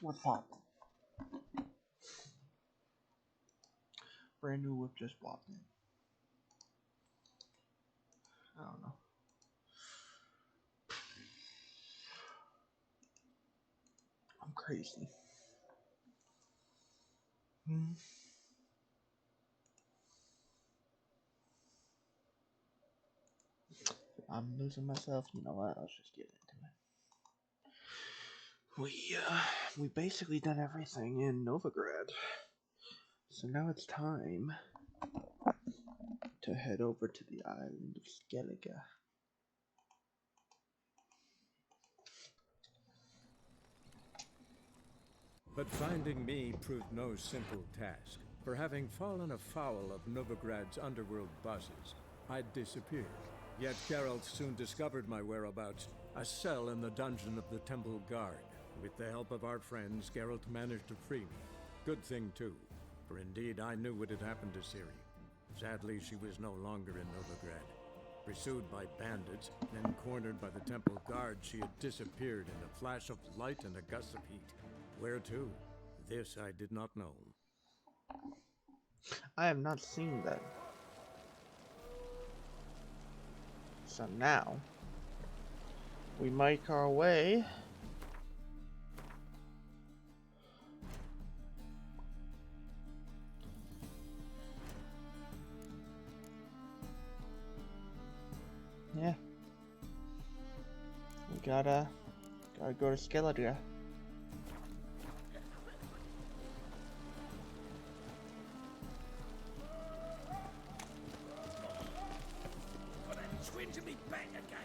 What's up? Brand new whip just walked in. I don't know. I'm crazy. I'm losing myself. You know what? Let's just get into it. We basically done everything in Novigrad. So now it's time to head over to the island of Skellige. But finding me proved no simple task. For having fallen afoul of Novigrad's underworld bosses, I'd disappeared. Yet Geralt soon discovered my whereabouts, a cell in the dungeon of the Temple Guard. With the help of our friends, Geralt managed to free me. Good thing, too, for indeed I knew what had happened to Ciri. Sadly, she was no longer in Novigrad. Pursued by bandits, then cornered by the Temple Guard, she had disappeared in a flash of light and a gust of heat. Where to? This I did not know. I have not seen that. So now, we make our way we gotta go to Skellige.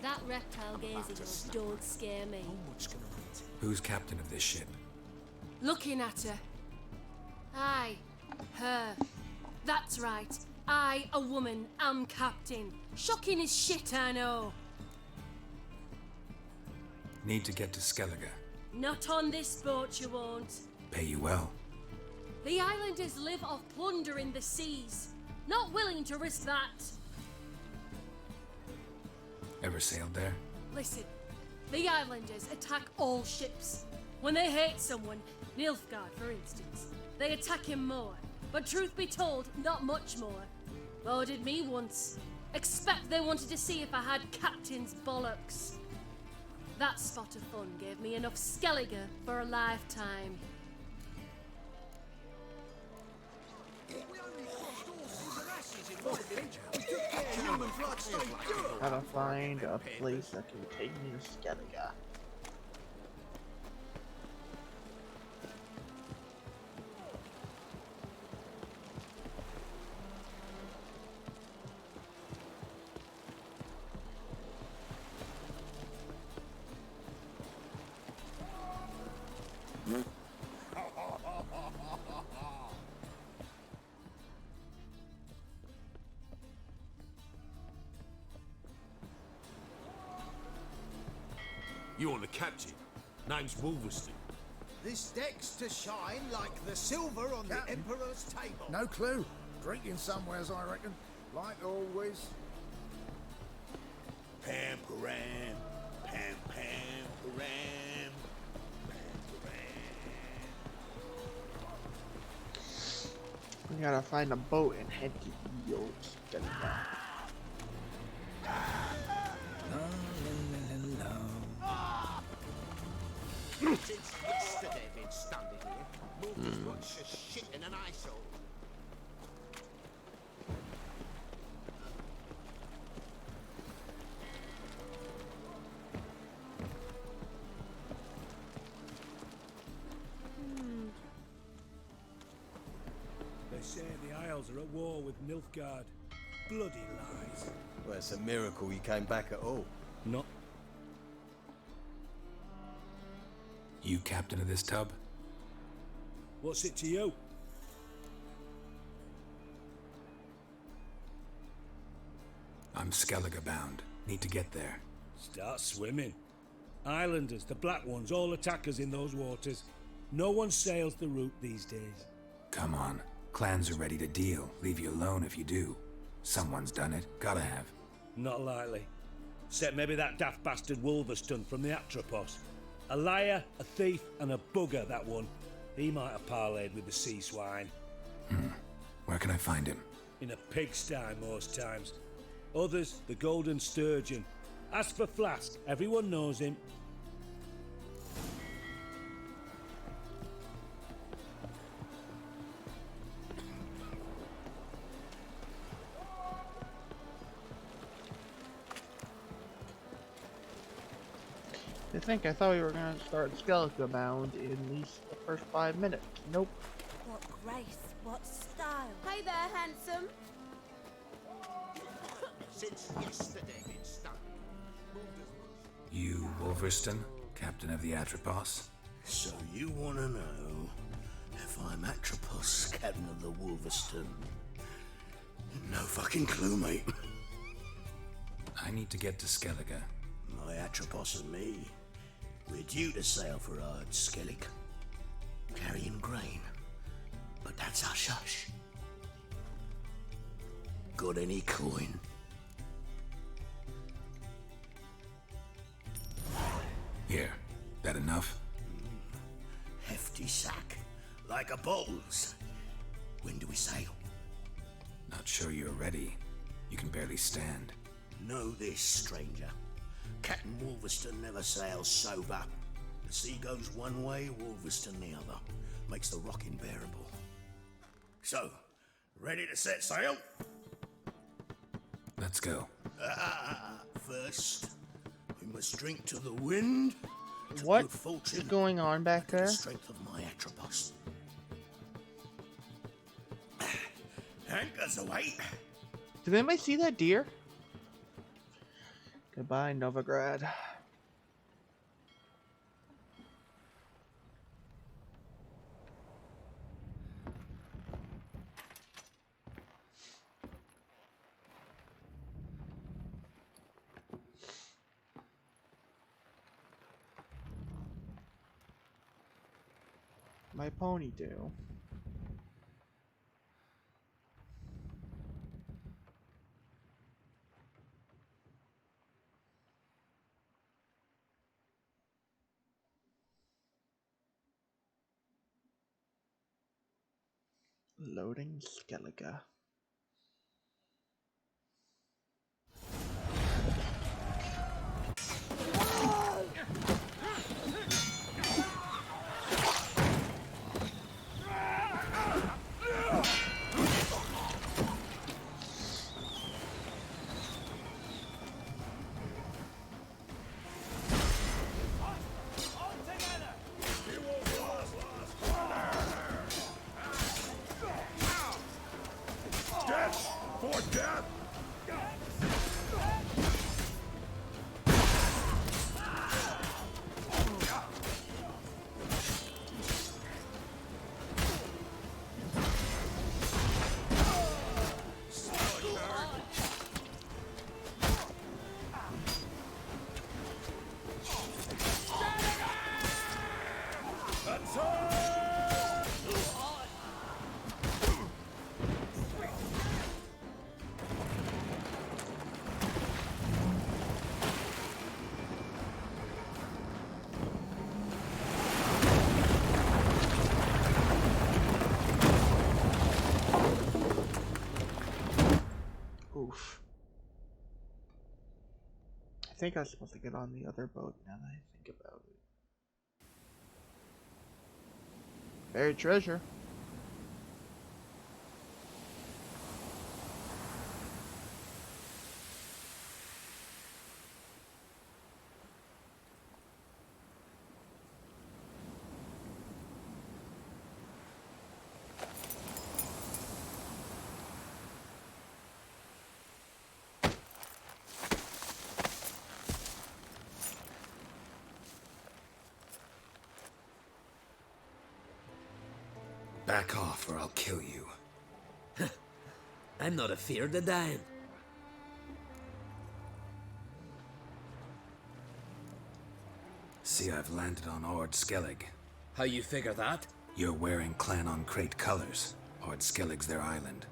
That reptile gazing don't scare me. Who's captain of this ship? Looking at her. Aye, her. That's right. I, a woman, am captain. Shocking as shit, I know. Need to get to Skellige. Not on this boat, you won't. Pay you well. The islanders live off plunder in the seas. Not willing to risk that. Ever sailed there? Listen, the islanders attack all ships. When they hate someone, Nilfgaard for instance, they attack him more. But truth be told, not much more. Boarded me once. Expect they wanted to see if I had captain's bollocks. That spot of fun gave me enough Skellige for a lifetime. Gotta find a place that can take me to Skellige. You're the captain. Name's Wolverstone. This deck's to shine like the silver on the Emperor's table. No clue. Drinking somewheres, I reckon. Like always. Pam param, pam pam param, pam param. We gotta find a boat and head to Eel Skellige. Since yesterday been standing here, moved as much as shit in an eyesore. They say the Isles are at war with Nilfgaard. Bloody lies. Well, it's a miracle you came back at all. Not. You captain of this tub? What's it to you? I'm Skellige bound. Need to get there. Start swimming. Islanders, the black ones, all attackers in those waters. No one sails the route these days. Come on. Clans are ready to deal. Leave you alone if you do. Someone's done it. Gotta have. Not likely. Except maybe that daft bastard Wolverstone from the Atropos. A liar, a thief, and a bugger, that one. He might have parlayed with the sea swine. Where can I find him? In a pigsty most times. Others, the Golden Sturgeon. Ask for Flask. Everyone knows him. I thought we were gonna start Skeleton Bound in at least the first 5 minutes. Nope. What grace, what style. Hey there, handsome. Since yesterday been standing. Moved as much. You, Wolverston, captain of the Atropos? So you want to know if I'm Atropos, captain of the Wolverston? No fucking clue, mate. I need to get to Skellige. My Atropos and me, we're due to sail for Ard Skellig, carrying grain. But that's hush-hush. Got any coin? Here, that enough? Hefty sack, like a bull's. When do we sail? Not sure you're ready. You can barely stand. Know this, stranger. Captain Wolverston never sails sober. The sea goes one way, Wolverston the other. Makes the rocking bearable. So, ready to set sail? Let's go. First, we must drink to the wind. To What good fortune, is going on back to the there? strength of my Atropos. Anchors away. Did anybody see that deer? Goodbye, Novigrad. My pony do. Loading Skellige. Oof. I think I was supposed to get on the other boat now that I think about it. Buried treasure. Back off or I'll kill you. I'm not afeard of dying. See, I've landed on Ord Skellig. How you figure that? You're wearing Clan on Crate colors. Ord Skellig's their island.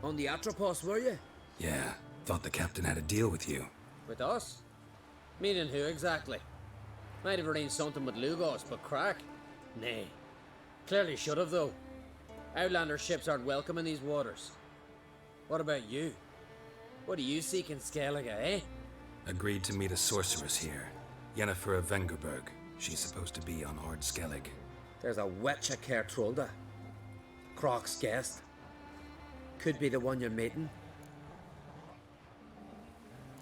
On the Atropos, were you? Yeah, thought the captain had a deal with you. With us? Meaning who exactly? Might have arranged something with Lugos, but crack? Nay. Clearly should have, though. Outlander ships aren't welcome in these waters. What about you? What do you seek in Skellige, eh? Agreed to meet a sorceress here. Yennefer of Vengerberg. She's supposed to be on Ord Skellig. There's a wetcha Kertrolda. Croc's guest. Could be the one you're meeting.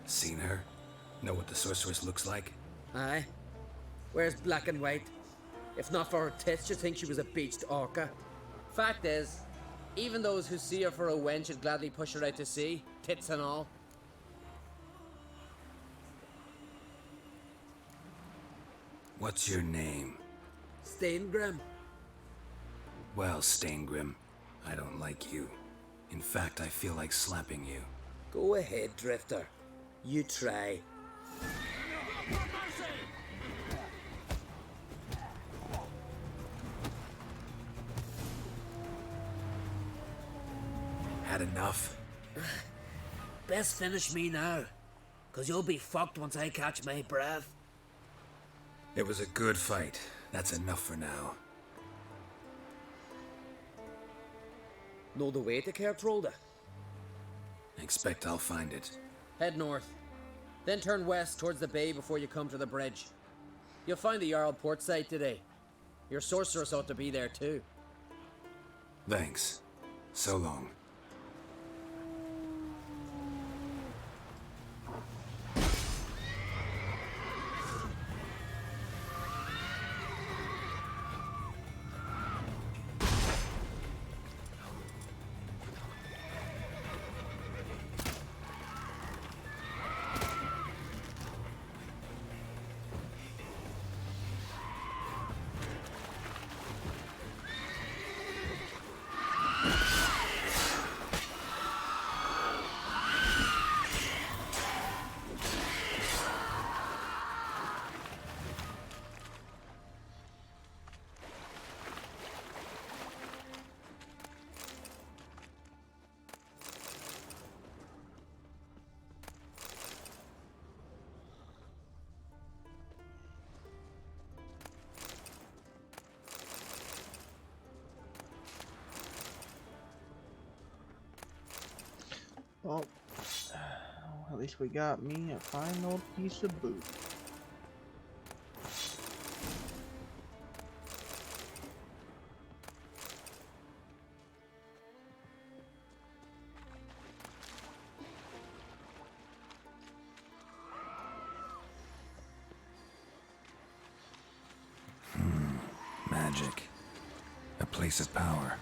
Seen her? Know what the sorceress looks like? Aye. Wears black and white. If not for her tits, you'd think she was a beached orca. Fact is, even those who see her for a wench would gladly push her out to sea, tits and all. What's your name? Steingrim. Well, Steingrim, I don't like you. In fact, I feel like slapping you. Go ahead, Drifter. You try. Had enough? Best finish me now, 'cause you'll be fucked once I catch my breath. It was a good fight. That's enough for now. Know the way to Kertrolda? Expect I'll find it. Head north. Then turn west towards the bay before you come to the bridge. You'll find the Jarl port site today. Your sorceress ought to be there too. Thanks. So long. Well, at least we got me a fine old piece of boot. Magic. A place of power.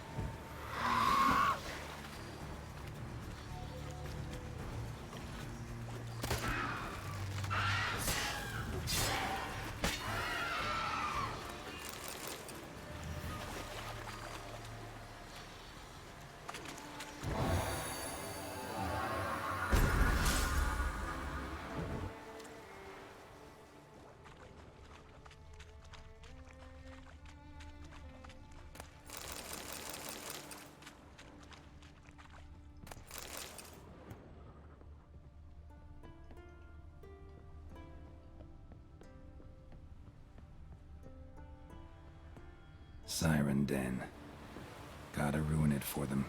Siren Den. Gotta ruin it for them.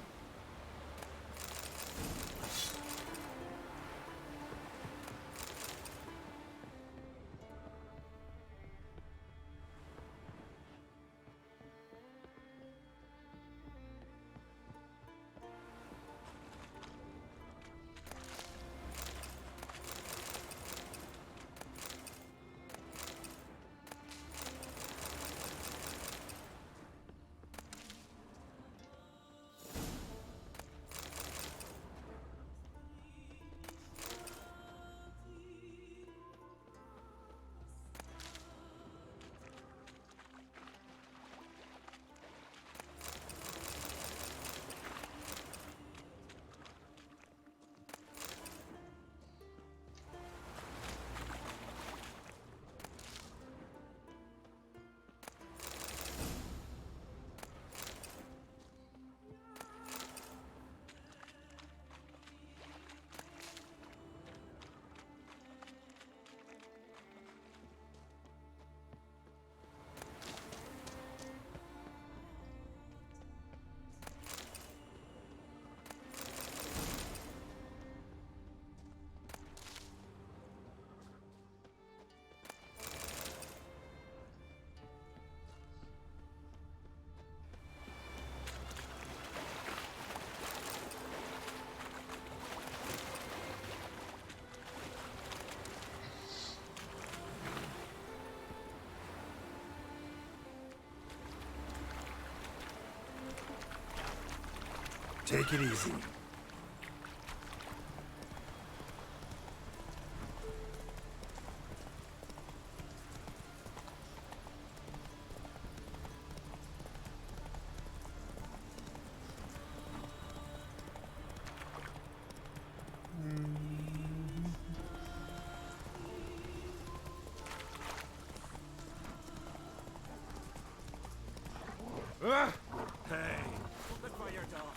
Take it easy. Hey. Look by your door.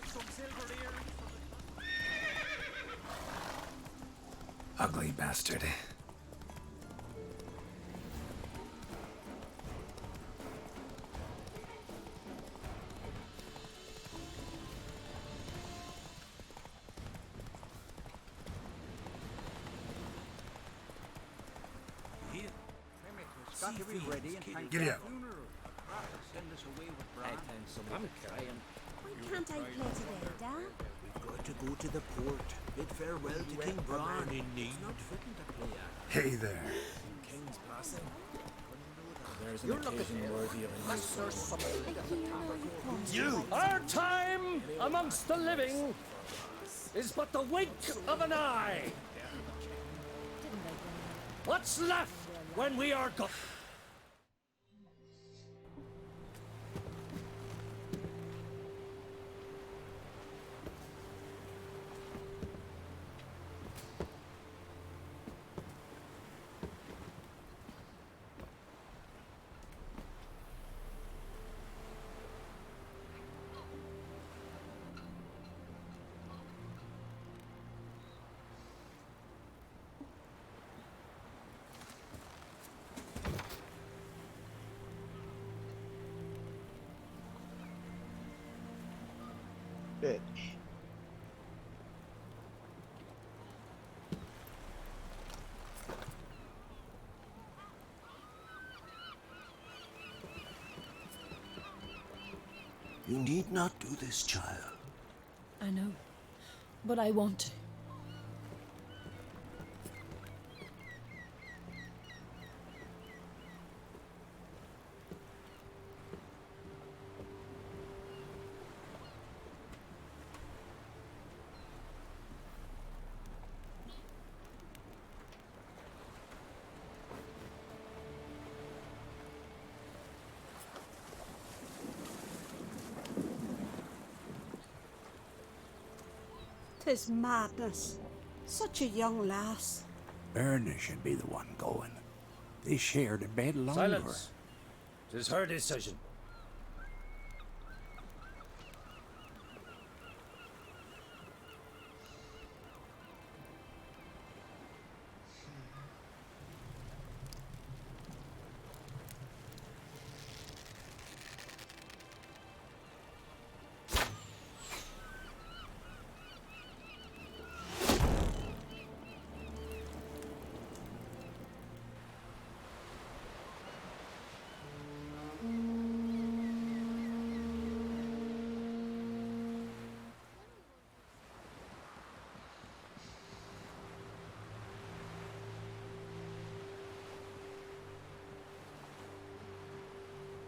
Some silver earrings. Ugly bastard. Here. It's got to be ready in time. Giddy up. Send us away with Bran. I'm crying. Why can't I play today, Dad? We've got to go to the port. Bid farewell to King Bran in need. It's not fitting to play at. Hey there. King's passing. There's an occasion worthy of a new sword. You! Our time amongst the living is but the wink of an eye. What's left when we are gone? Bitch. You need not do this, child. I know, but I want to. Tis madness. Such a young lass. Erna should be the one going. They shared a bed longer. Silence. 'Tis her decision.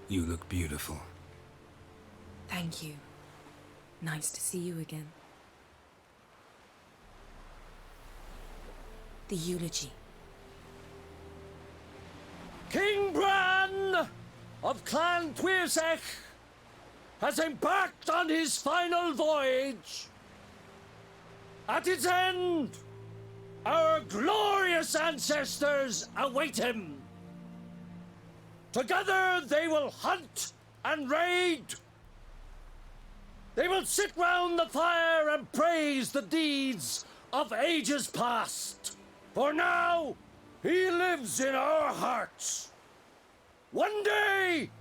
You look beautiful. Thank you. Nice to see you again. The eulogy. King Bran of Clan Tuirsech has embarked on his final voyage. At its end, our glorious ancestors await him. Together they will hunt and raid. They will sit round the fire and praise the deeds of ages past. For now, he lives in our hearts. One day,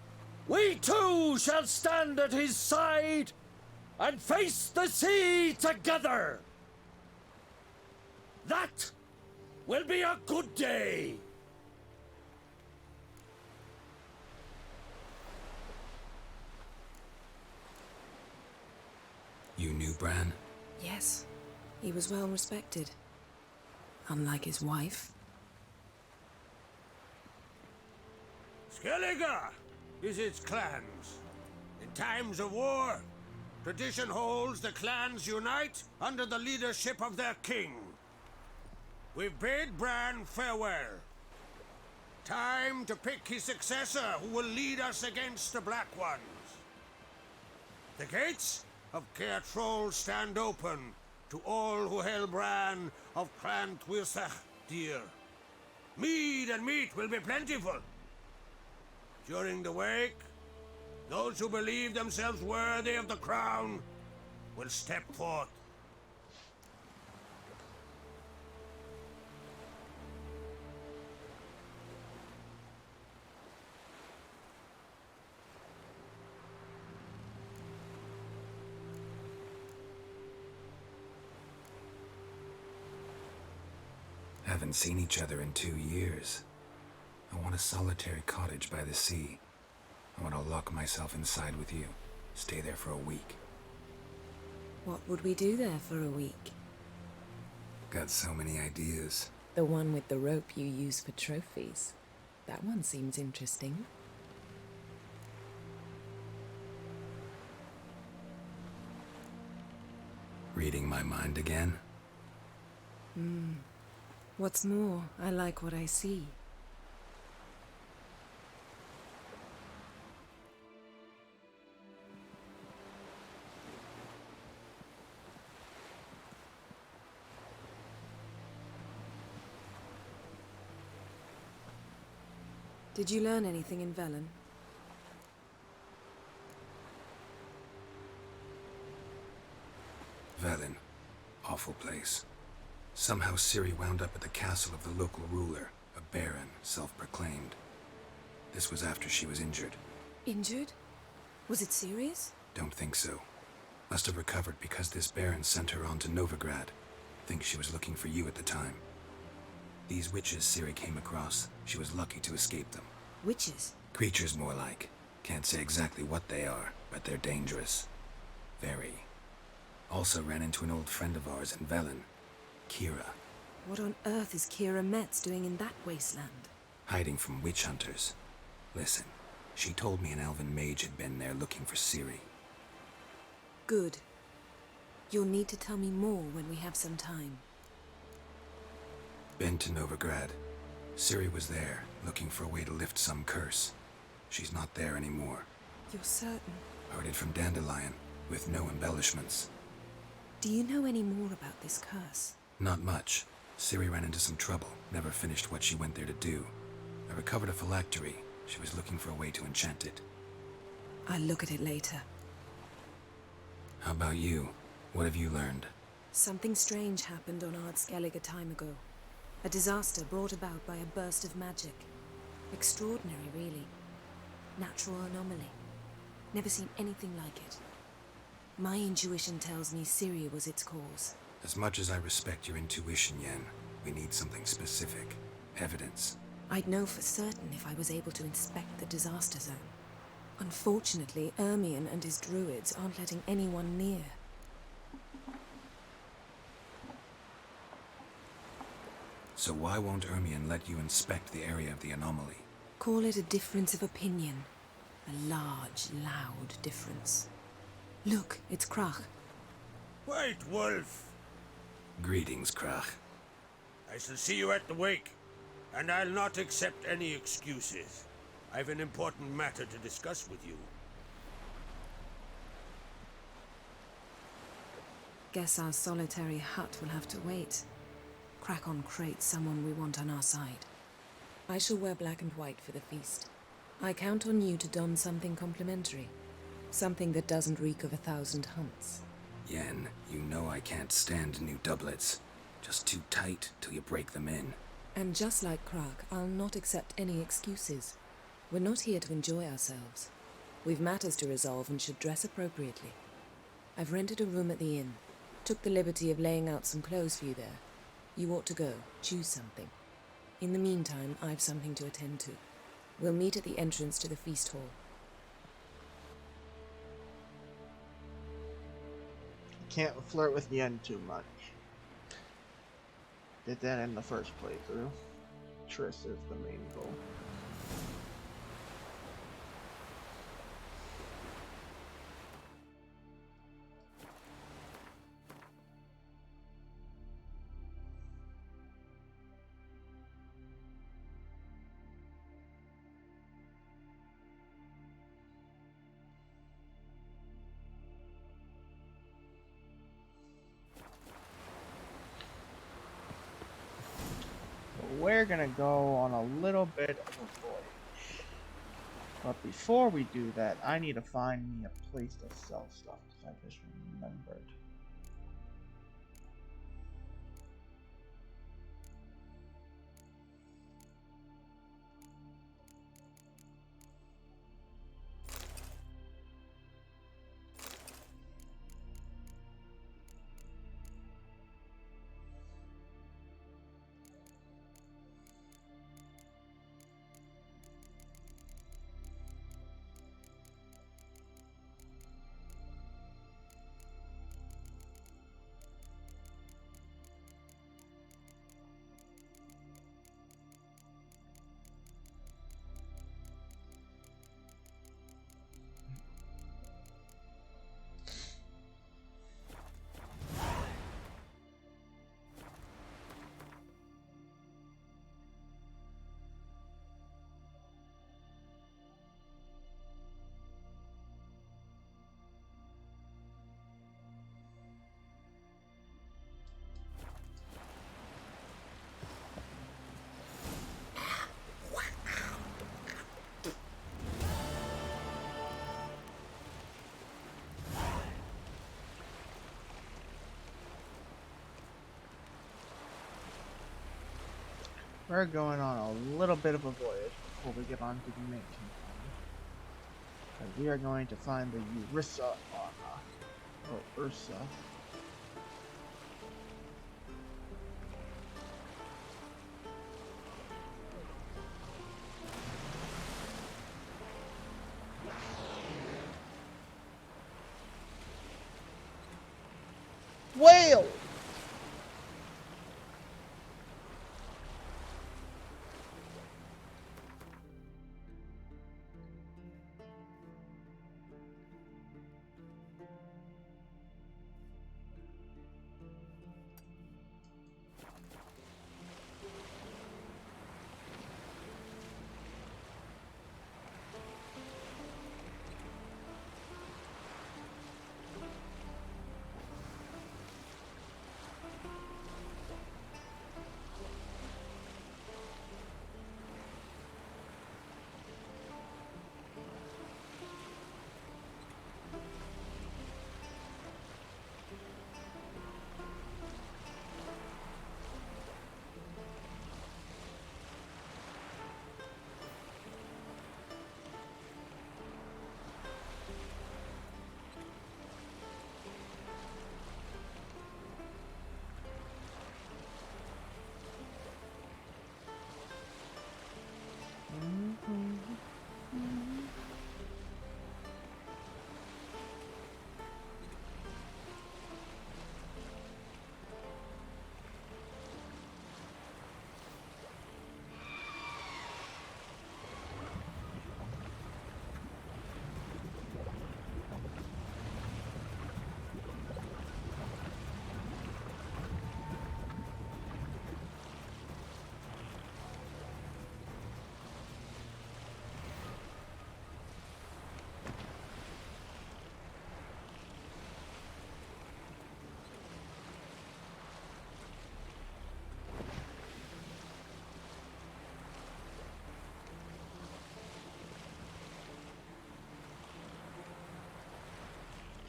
we too shall stand at his side and face the sea together. That will be a good day. You knew Bran? Yes, he was well respected. Unlike his wife. Skellige is its clans. In times of war, Tradition holds the clans unite under the leadership of their king. We've bid Bran farewell. Time to pick his successor who will lead us against the Black Ones. The gates of Caer Troll stand open to all who hail Bran of Clan Twisach dear. Mead and meat will be plentiful. During the wake, those who believe themselves worthy of the crown will step forth. Haven't seen each other in 2 years. I want a solitary cottage by the sea. I want to lock myself inside with you. Stay there for a week. What would we do there for a week? Got so many ideas. The one with the rope you use for trophies. That one seems interesting. Reading my mind again? What's more, I like what I see. Did you learn anything in Velen? Velen. Awful place. Somehow Ciri wound up at the castle of the local ruler, a baron, self-proclaimed. This was after she was injured. Injured? Was it serious? Don't think so. Must have recovered because this baron sent her on to Novigrad. Think she was looking for you at the time. These witches Ciri came across, she was lucky to escape them. Witches? Creatures more like. Can't say exactly what they are, but they're dangerous. Very. Also ran into an old friend of ours in Velen, Kira. What on earth is Kira Metz doing in that wasteland? Hiding from witch hunters. Listen, she told me an elven mage had been there looking for Ciri. Good. You'll need to tell me more when we have some time. Been to Novigrad. Ciri was there, looking for a way to lift some curse. She's not there anymore. You're certain? Heard it from Dandelion, with no embellishments. Do you know any more about this curse? Not much. Ciri ran into some trouble, never finished what she went there to do. I recovered a phylactery. She was looking for a way to enchant it. I'll look at it later. How about you? What have you learned? Something strange happened on Ardskellig a time ago. A disaster brought about by a burst of magic. Extraordinary, really. Natural anomaly. Never seen anything like it. My intuition tells me Ciri was its cause. As much as I respect your intuition, Yen, we need something specific. Evidence. I'd know for certain if I was able to inspect the disaster zone. Unfortunately, Ermion and his druids aren't letting anyone near. So why won't Ermion let you inspect the area of the anomaly? Call it a difference of opinion. A large, loud difference. Look, it's Krach. White Wolf! Greetings, Krach. I shall see you at the wake, and I'll not accept any excuses. I've an important matter to discuss with you. Guess our solitary hut will have to wait. Crack on Crate's someone we want on our side. I shall wear black and white for the feast. I count on you to don something complimentary. Something that doesn't reek of 1,000 hunts. Yen, you know I can't stand new doublets. Just too tight till you break them in. And just like Krach, I'll not accept any excuses. We're not here to enjoy ourselves. We've matters to resolve and should dress appropriately. I've rented a room at the inn. Took the liberty of laying out some clothes for you there. You ought to go. Choose something. In the meantime, I've something to attend to. We'll meet at the entrance to the feast hall. Can't flirt with Yen too much. Did that in the first playthrough. Triss is the main goal. we're gonna go on a little bit of a voyage. But before we do that, I need to find me a place to sell stuff, because I just remembered. We're going on a little bit of a voyage before we get on to the main campaign. Because we are going to find the Ursa armor, or Ursa. Whale!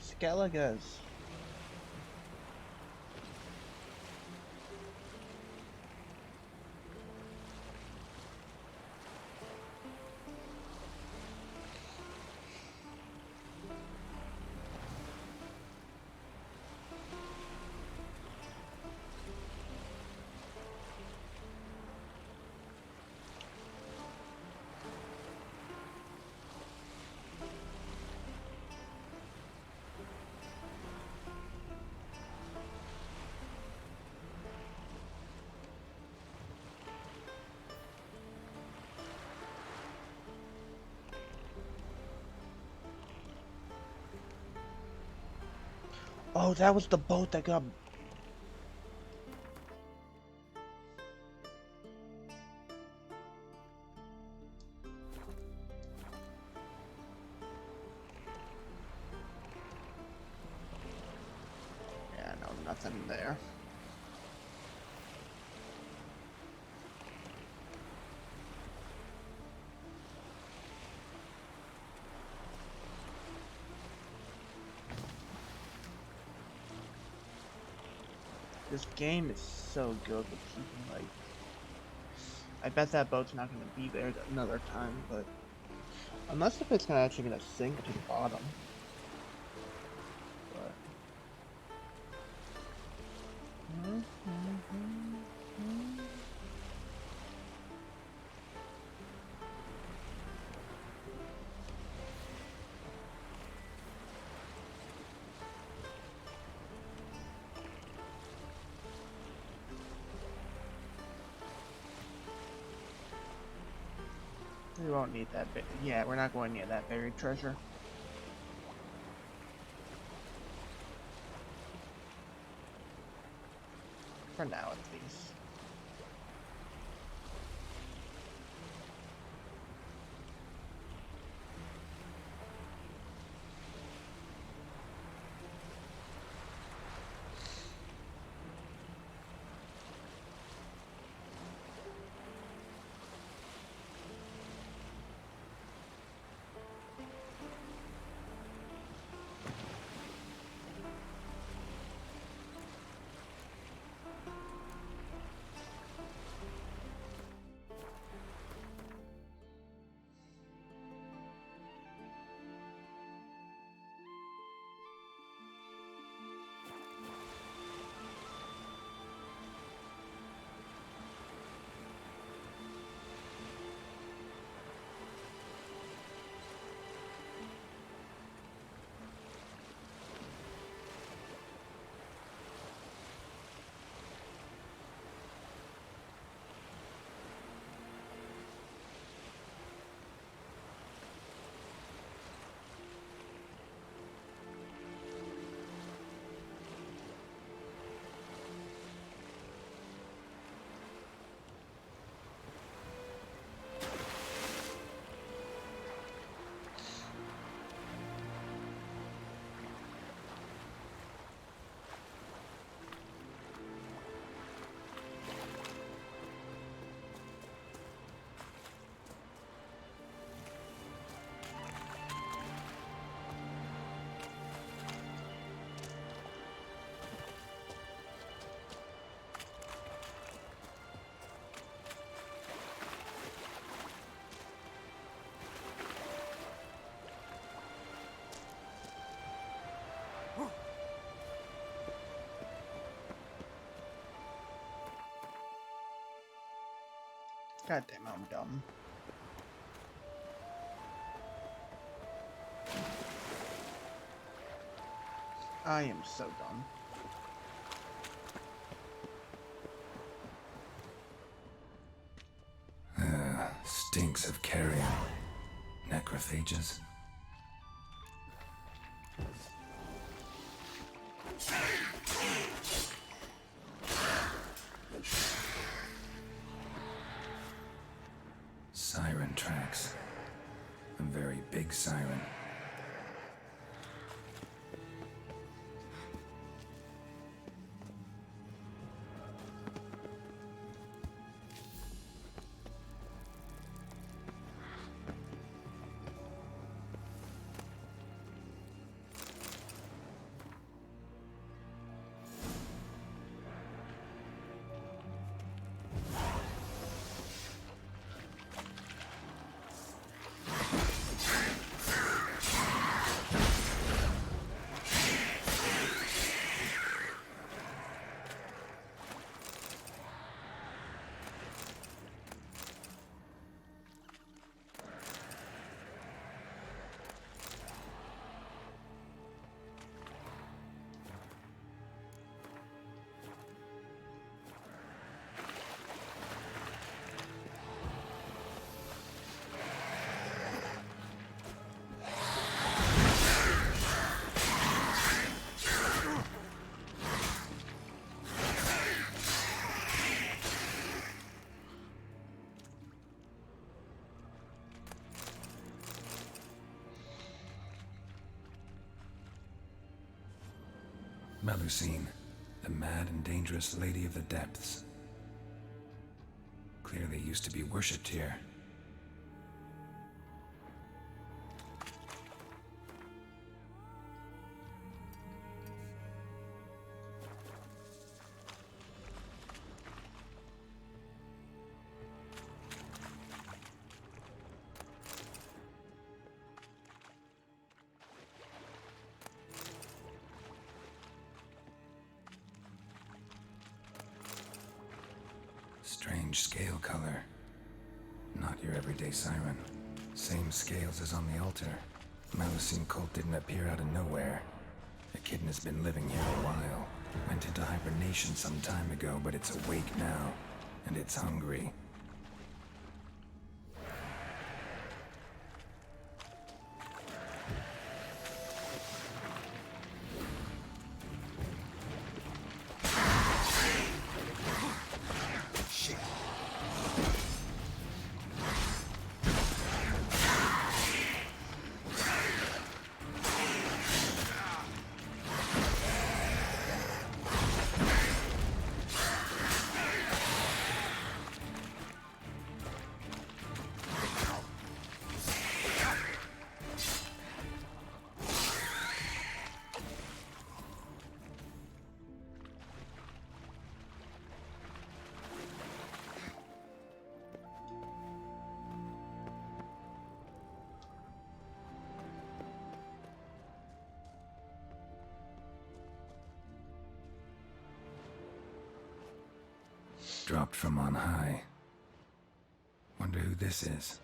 Skelliges. Oh, that was the boat that got... Yeah, no, nothing there. This game is so good with keeping, like... I bet that boat's not going to be there another time, but... Unless if it's actually going to sink to the bottom. But... We won't need that bit. Yeah, we're not going near that buried treasure. For now, at least. God damn, I'm dumb. I am so dumb. Stinks of carrion. Necrophages. Siren tracks. A very big siren. Melusine, the mad and dangerous Lady of the Depths. Clearly used to be worshipped here. Strange scale color. Not your everyday siren. Same scales as on the altar. Malacine cult didn't appear out of nowhere. The kitten has been living here a while. Went into hibernation some time ago, but it's awake now. And it's hungry. Dropped from on high. Wonder who this is.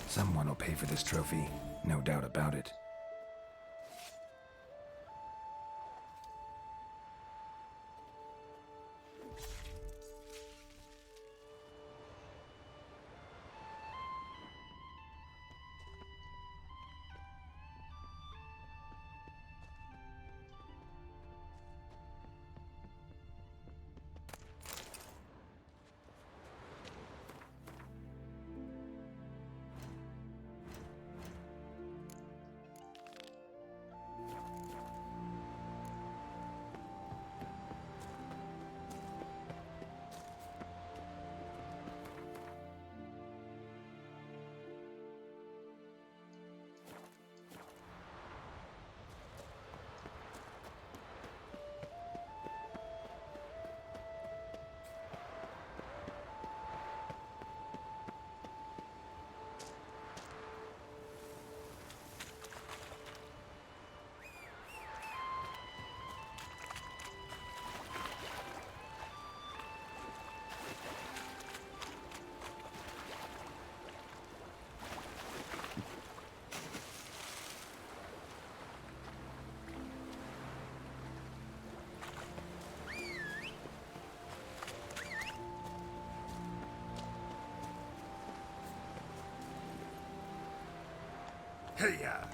Someone will pay for this trophy, no doubt about it. Hey-ya!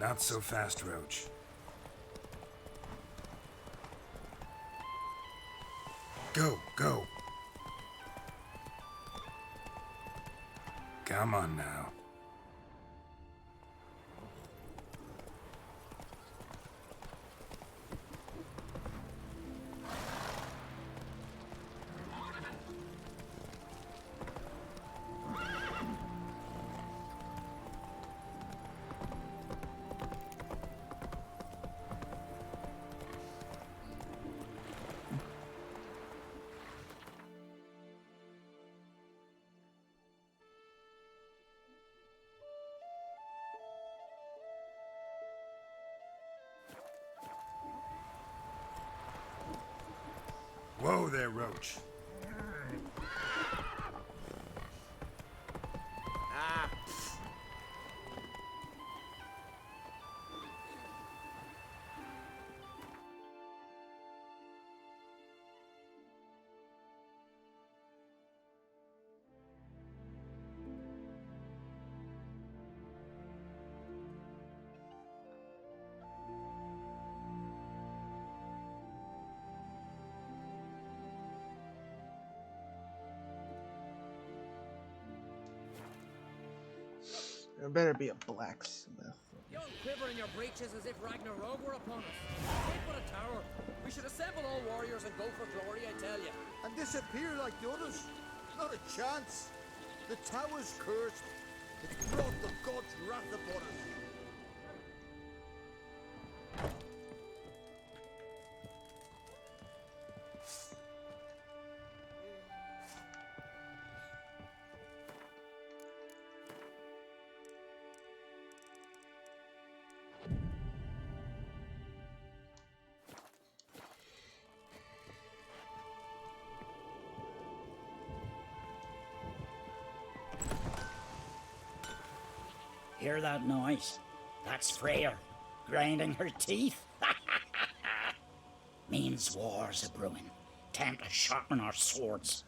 Not so fast, Roach. Go, go. Come on now. Whoa there, Roach. Ah, There better be a blacksmith. You don't quiver in your breeches as if Ragnarok were upon us. Wait for a tower. We should assemble all warriors and go for glory, I tell you. And disappear like the others? Not a chance. The tower's cursed. It's brought the gods' wrath upon us. Hear that noise? That's Freyr, grinding her teeth. Means war's a brewing. Time to sharpen our swords.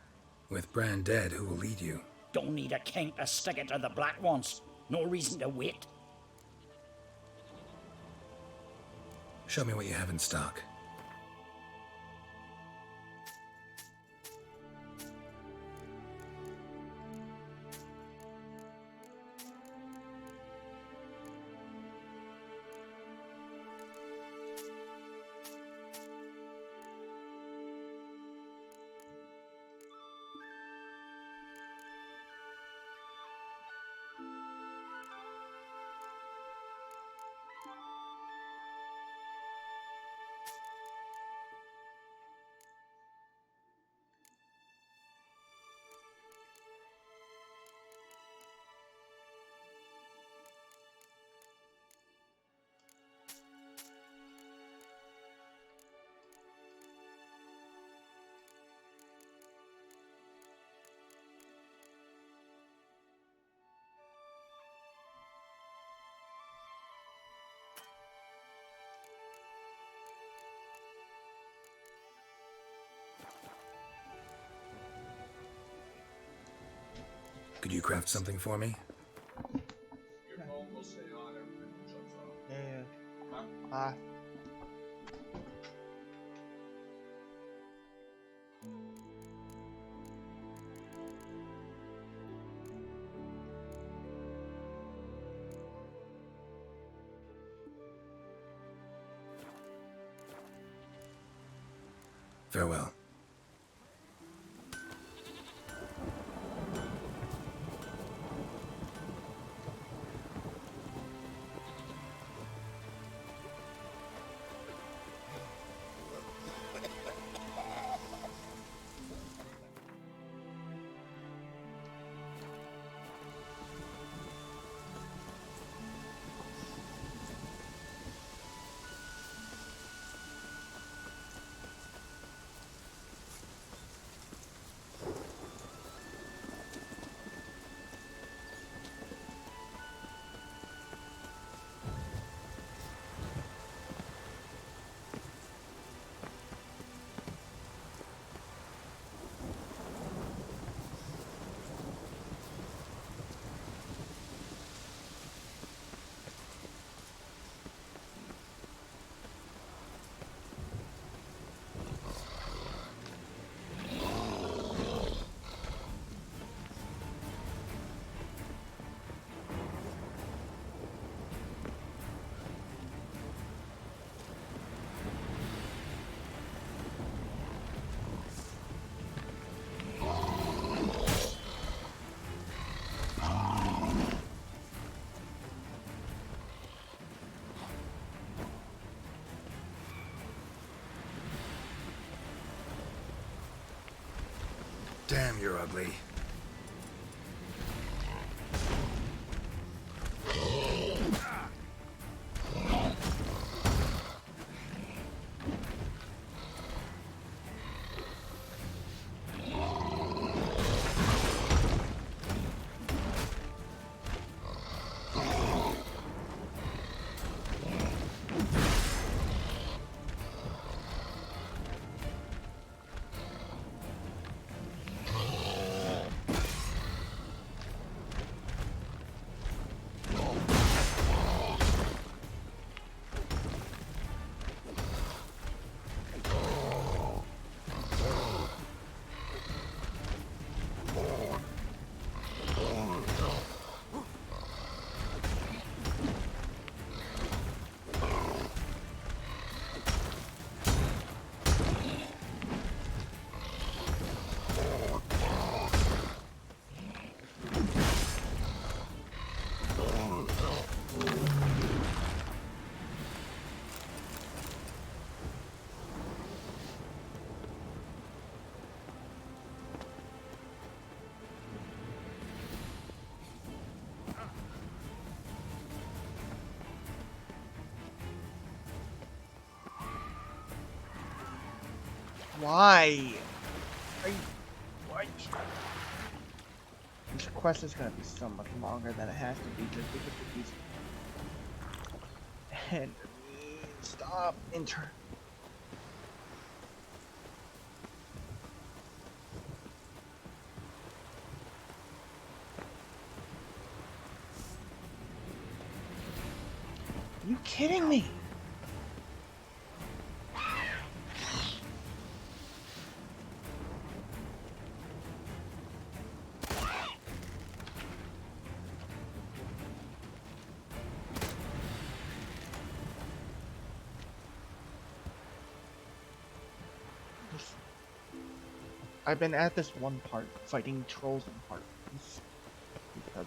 With Bran dead, who will lead you? Don't need a king to stick it to the black ones. No reason to wait. Show me what you have in stock. Could you craft something for me? Your phone will stay on everything shuts off. Yeah. Farewell. You're ugly. Why? Why? This quest is gonna be so much longer than it has to be just because of these enemies. Stop Are you kidding me? I've been at this one part fighting trolls and harpies because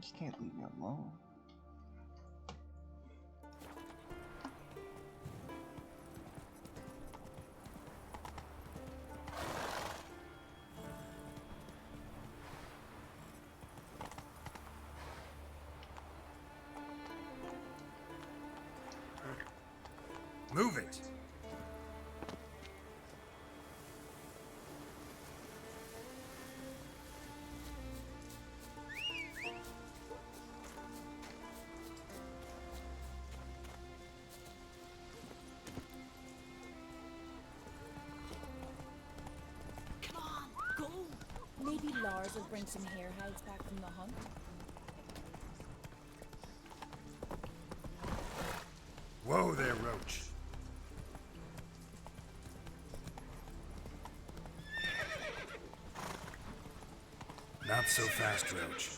You can't leave me alone. Move it! Come on, go! Maybe Lars will bring some hair hides back from the hunt. Whoa there, Roach. Not so fast, Roach.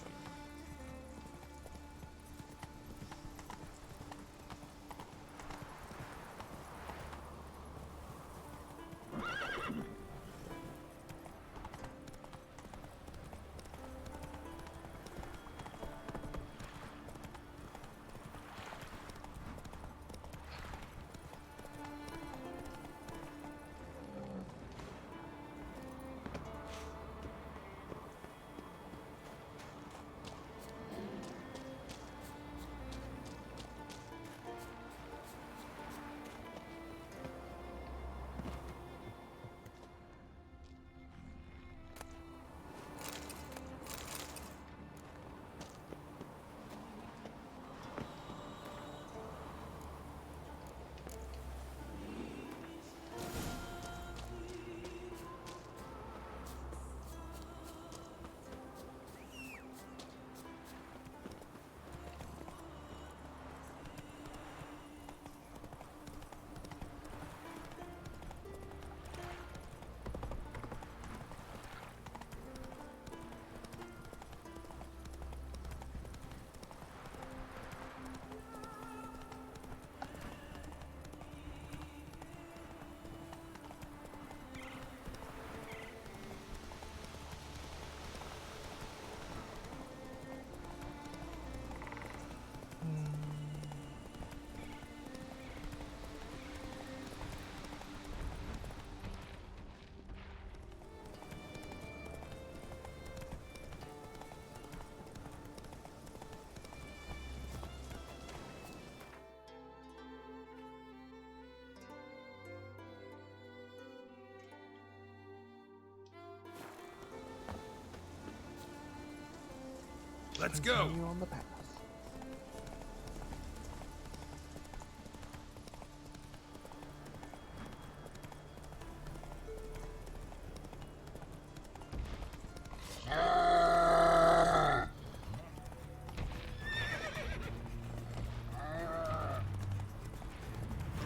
Let's go! Continue on the path.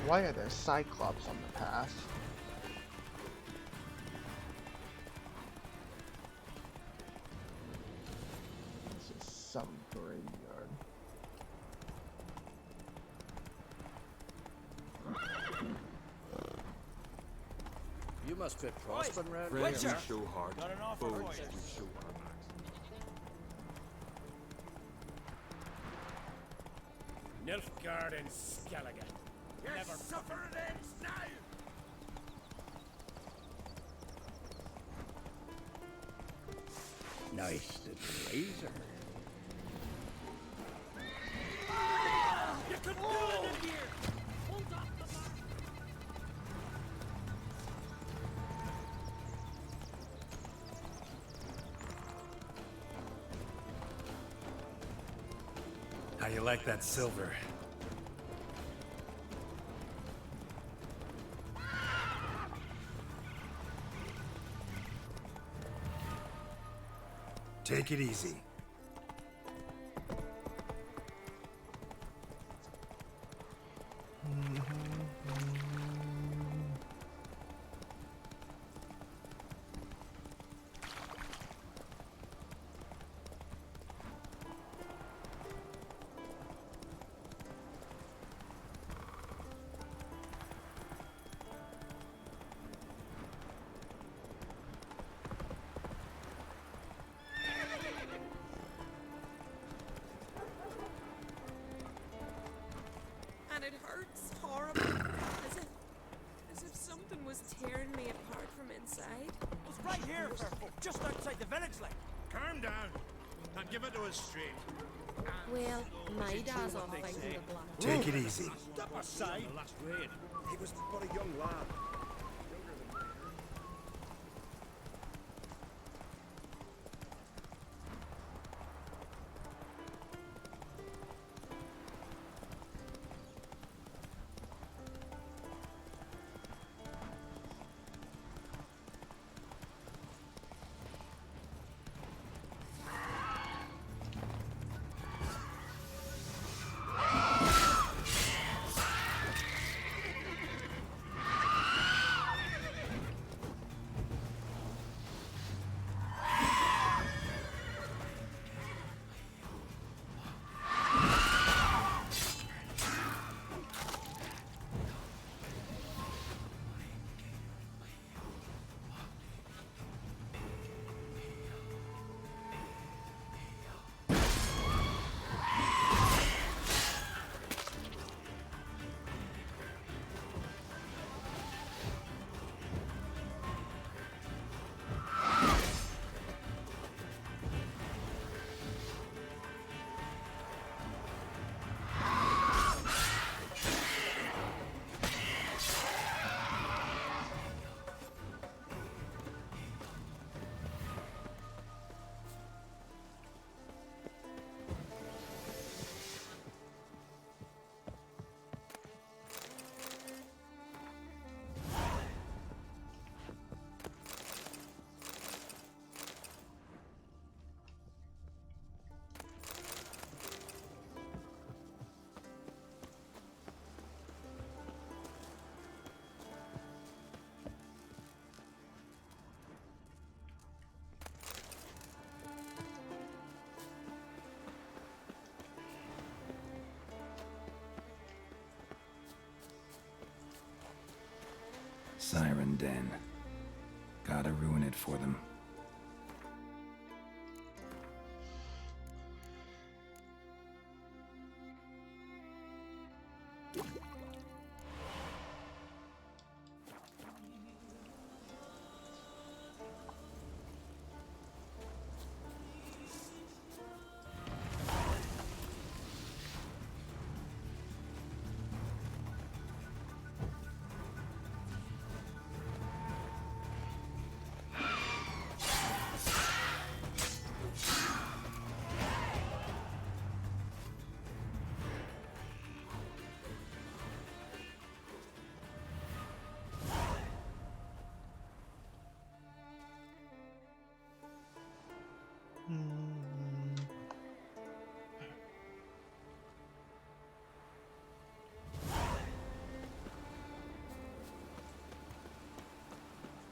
Why are there cyclops on the path? This is some graveyard. You must be prospering round Friends here. we show hard, Got an offer for foes you. we show our backs. Nilfgaard and Skellige. Never suffer it ends now! Nice little razor. You could do it in here! Hold up the mark! How you like that silver? Take it easy. here, Fairfolk, just outside the village, like. Calm down and give it to us straight. Well, my dad's off fighting the black. Take it easy. Step aside. The last raid. He was but a young lad. Siren Den. Gotta ruin it for them.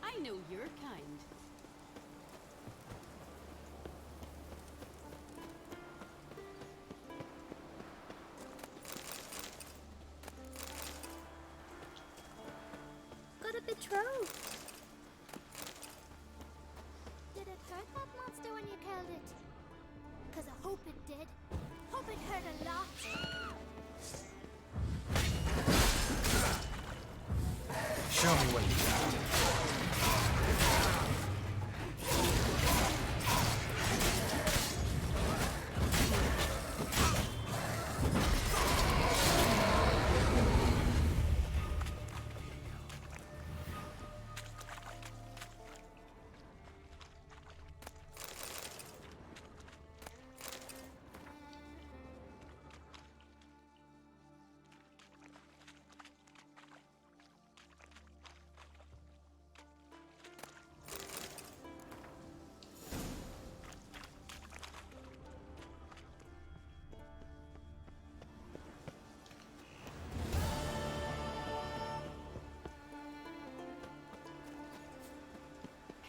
I know your kind. Got a betrothed. Did it hurt that monster when you killed it? 'Cause I hope it did. Hope it hurt a lot. Show me what you got.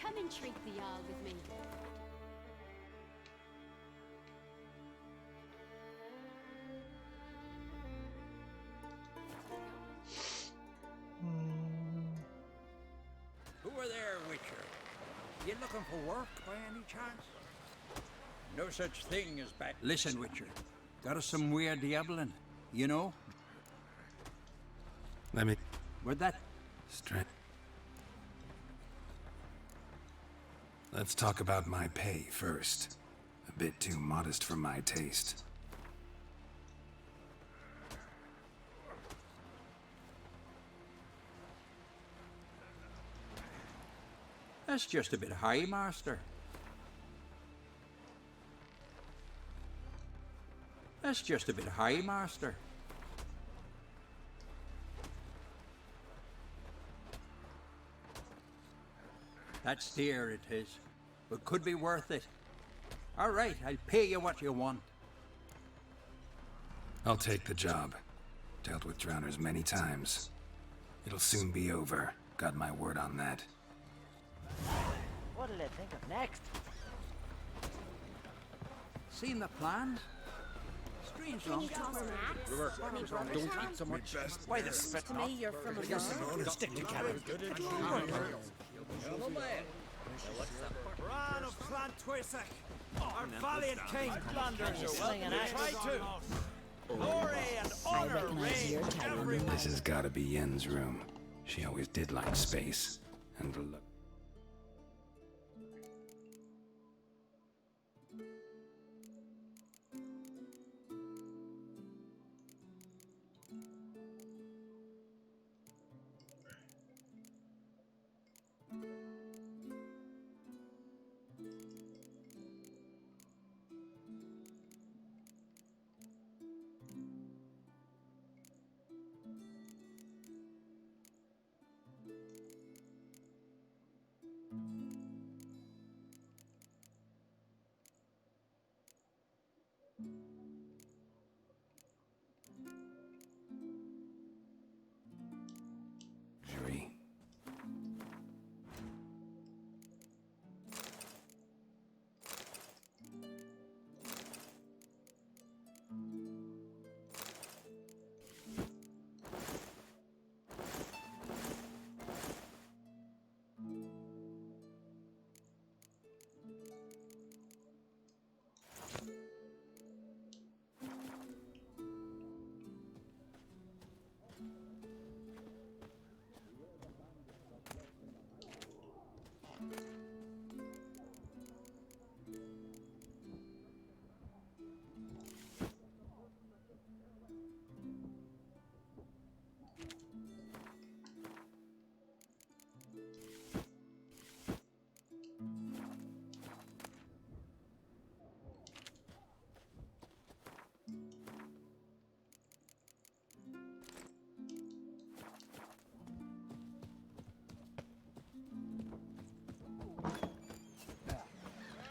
Come and treat the Jarl with me. Who are there, Witcher? You looking for work by any chance? No such thing as back. Listen, Witcher. Got us some weird diabling, you know? Let me... Where'd that... Strength. Let's talk about my pay first. A bit too modest for my taste. That's just a bit high, Master. That's just a bit high, Master. That's dear, it is, but could be worth it. All right, I'll pay you what you want. I'll take the job. Dealt with drowners many times. It'll soon be over. Got my word on that. What'll they think of next? Seen the plans? Strange long Don't eat so much. Why the spit? To me, you're from above. Stick together. Bran of Clan Twisek, our valiant king Flanders, try to. Glory and honor reign everywhere. This has gotta be Yen's room. She always did like space. And look. Jury.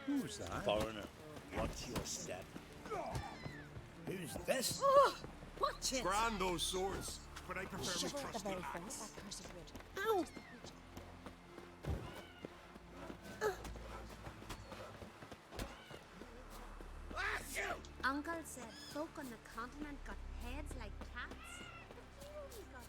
Who's that? Foreigner, watch your step. Who's this? Oh, watch it! Grand those swords, but I prefer Shove my it at the trusty very axe. face, that cursed wood. Ow! Uncle said folk on the continent got heads like cats. You got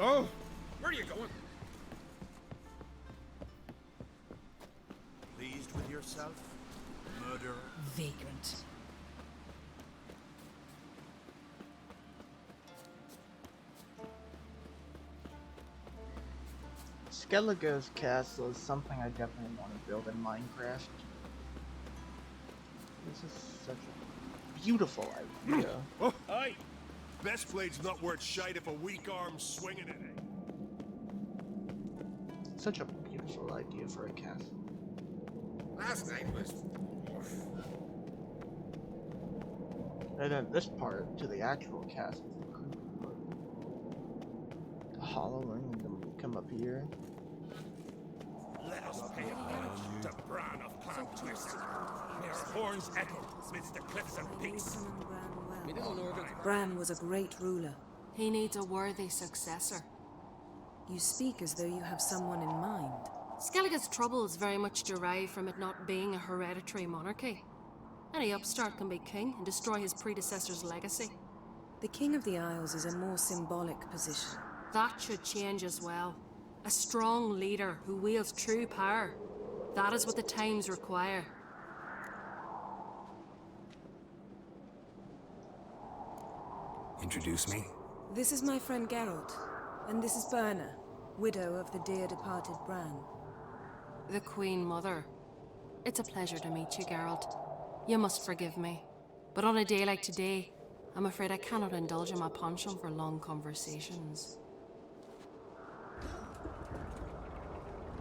Oh, where are you going? Pleased with yourself, murderer? Vagrant. Skellige's castle is something I definitely want to build in Minecraft. This is such a beautiful idea. Oh, aye. Best blade's not worth shite if a weak arm's swinging it. Such a beautiful idea for a castle. Last night was... And then this part to the actual castle. The hollowing and then we come up here. Let us pay homage to Bran of Clan Twist. May our horns echo amidst the cliffs and peaks. Bran was a great ruler. He needs a worthy successor. You speak as though you have someone in mind. Skellige's troubles very much derive from it not being a hereditary monarchy. Any upstart can be king and destroy his predecessor's legacy. The King of the Isles is a more symbolic position. That should change as well. A strong leader who wields true power. That is what the times require. Introduce me? This is my friend Geralt, and this is Berna, widow of the dear departed Bran. The Queen Mother. It's a pleasure to meet you, Geralt. You must forgive me, but on a day like today, I'm afraid I cannot indulge in my penchant for long conversations.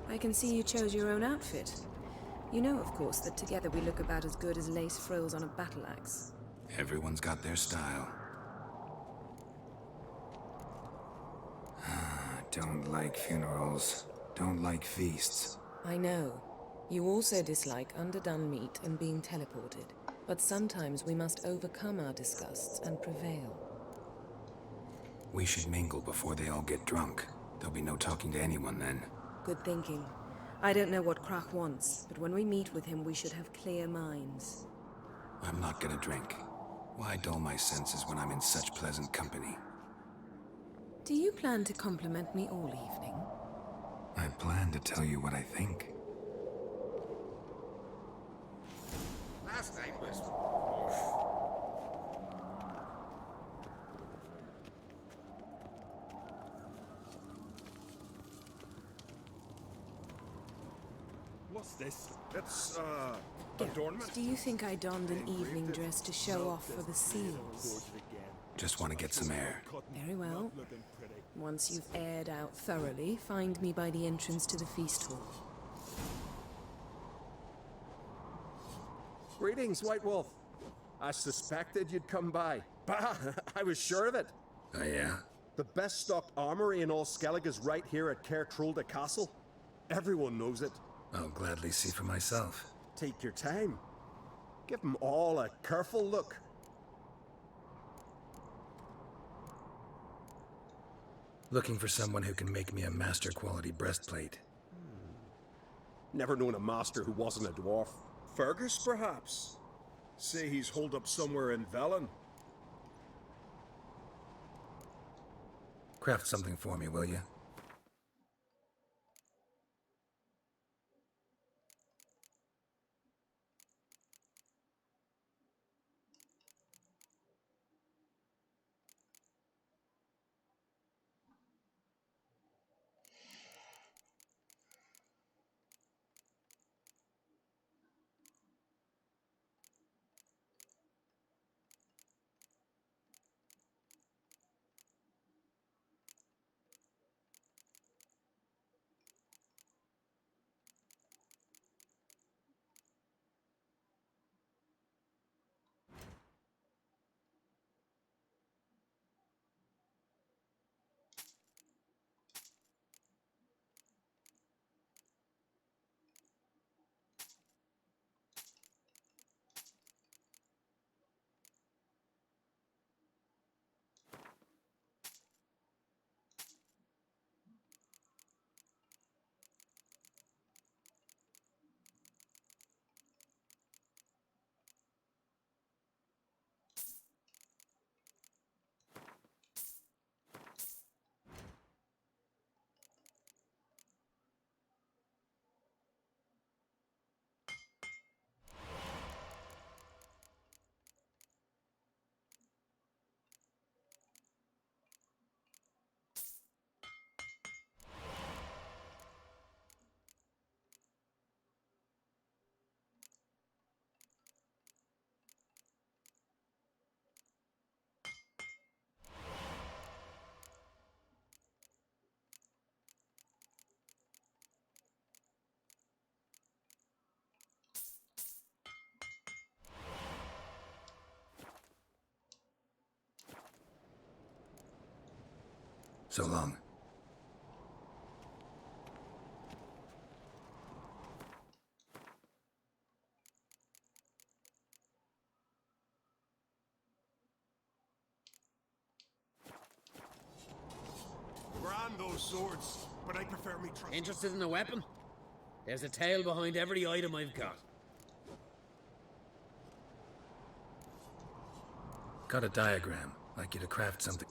I can see you chose your own outfit. You know, of course, that together we look about as good as lace frills on a battle axe. Everyone's got their style. Don't like funerals. Don't like feasts. I know. You also dislike underdone meat and being teleported. But sometimes we must overcome our disgusts and prevail. We should mingle before they all get drunk. There'll be no talking to anyone then. Good thinking. I don't know what Krak wants, but when we meet with him, we should have clear minds. I'm not gonna drink. Why dull my senses when I'm in such pleasant company? Do you plan to compliment me all evening? I plan to tell you what I think. Last night was... What's this? It's, Geralt, do you think I donned an evening dress to show off for the seals? Just want to get some air. Very well. Once you've aired out thoroughly, find me by the entrance to the feast hall. Greetings, White Wolf. I suspected you'd come by. Bah, I was sure of it. Oh, yeah? The best stocked armory in all Skellig is right here at Caer Trolde Castle. Everyone knows it. I'll gladly see for myself. Take your time. Give them all a careful look. Looking for someone who can make me a master quality breastplate. Never known a master who wasn't a dwarf. Fergus, perhaps? Say he's holed up somewhere in Velen. Craft something for me, will you? So long. Grand those swords, but I prefer me trust. Interested in a weapon? There's a tale behind every item I've got. Got a diagram. Like you to craft something.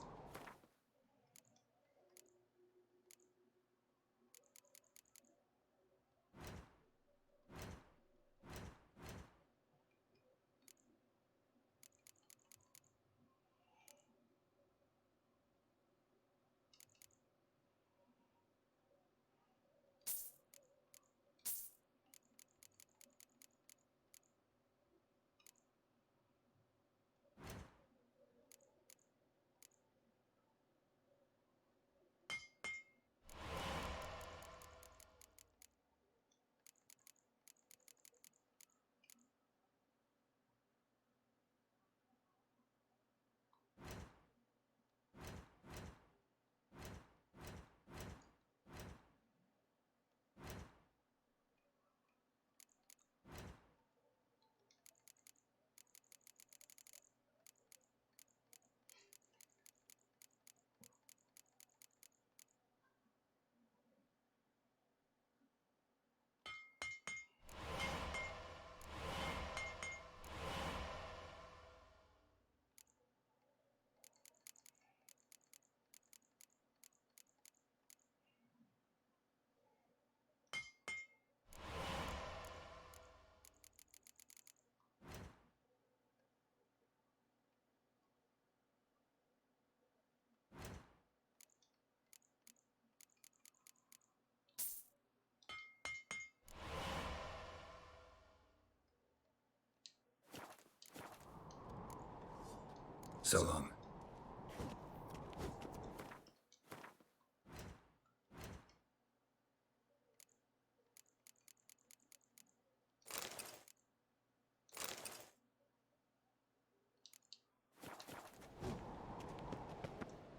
So long.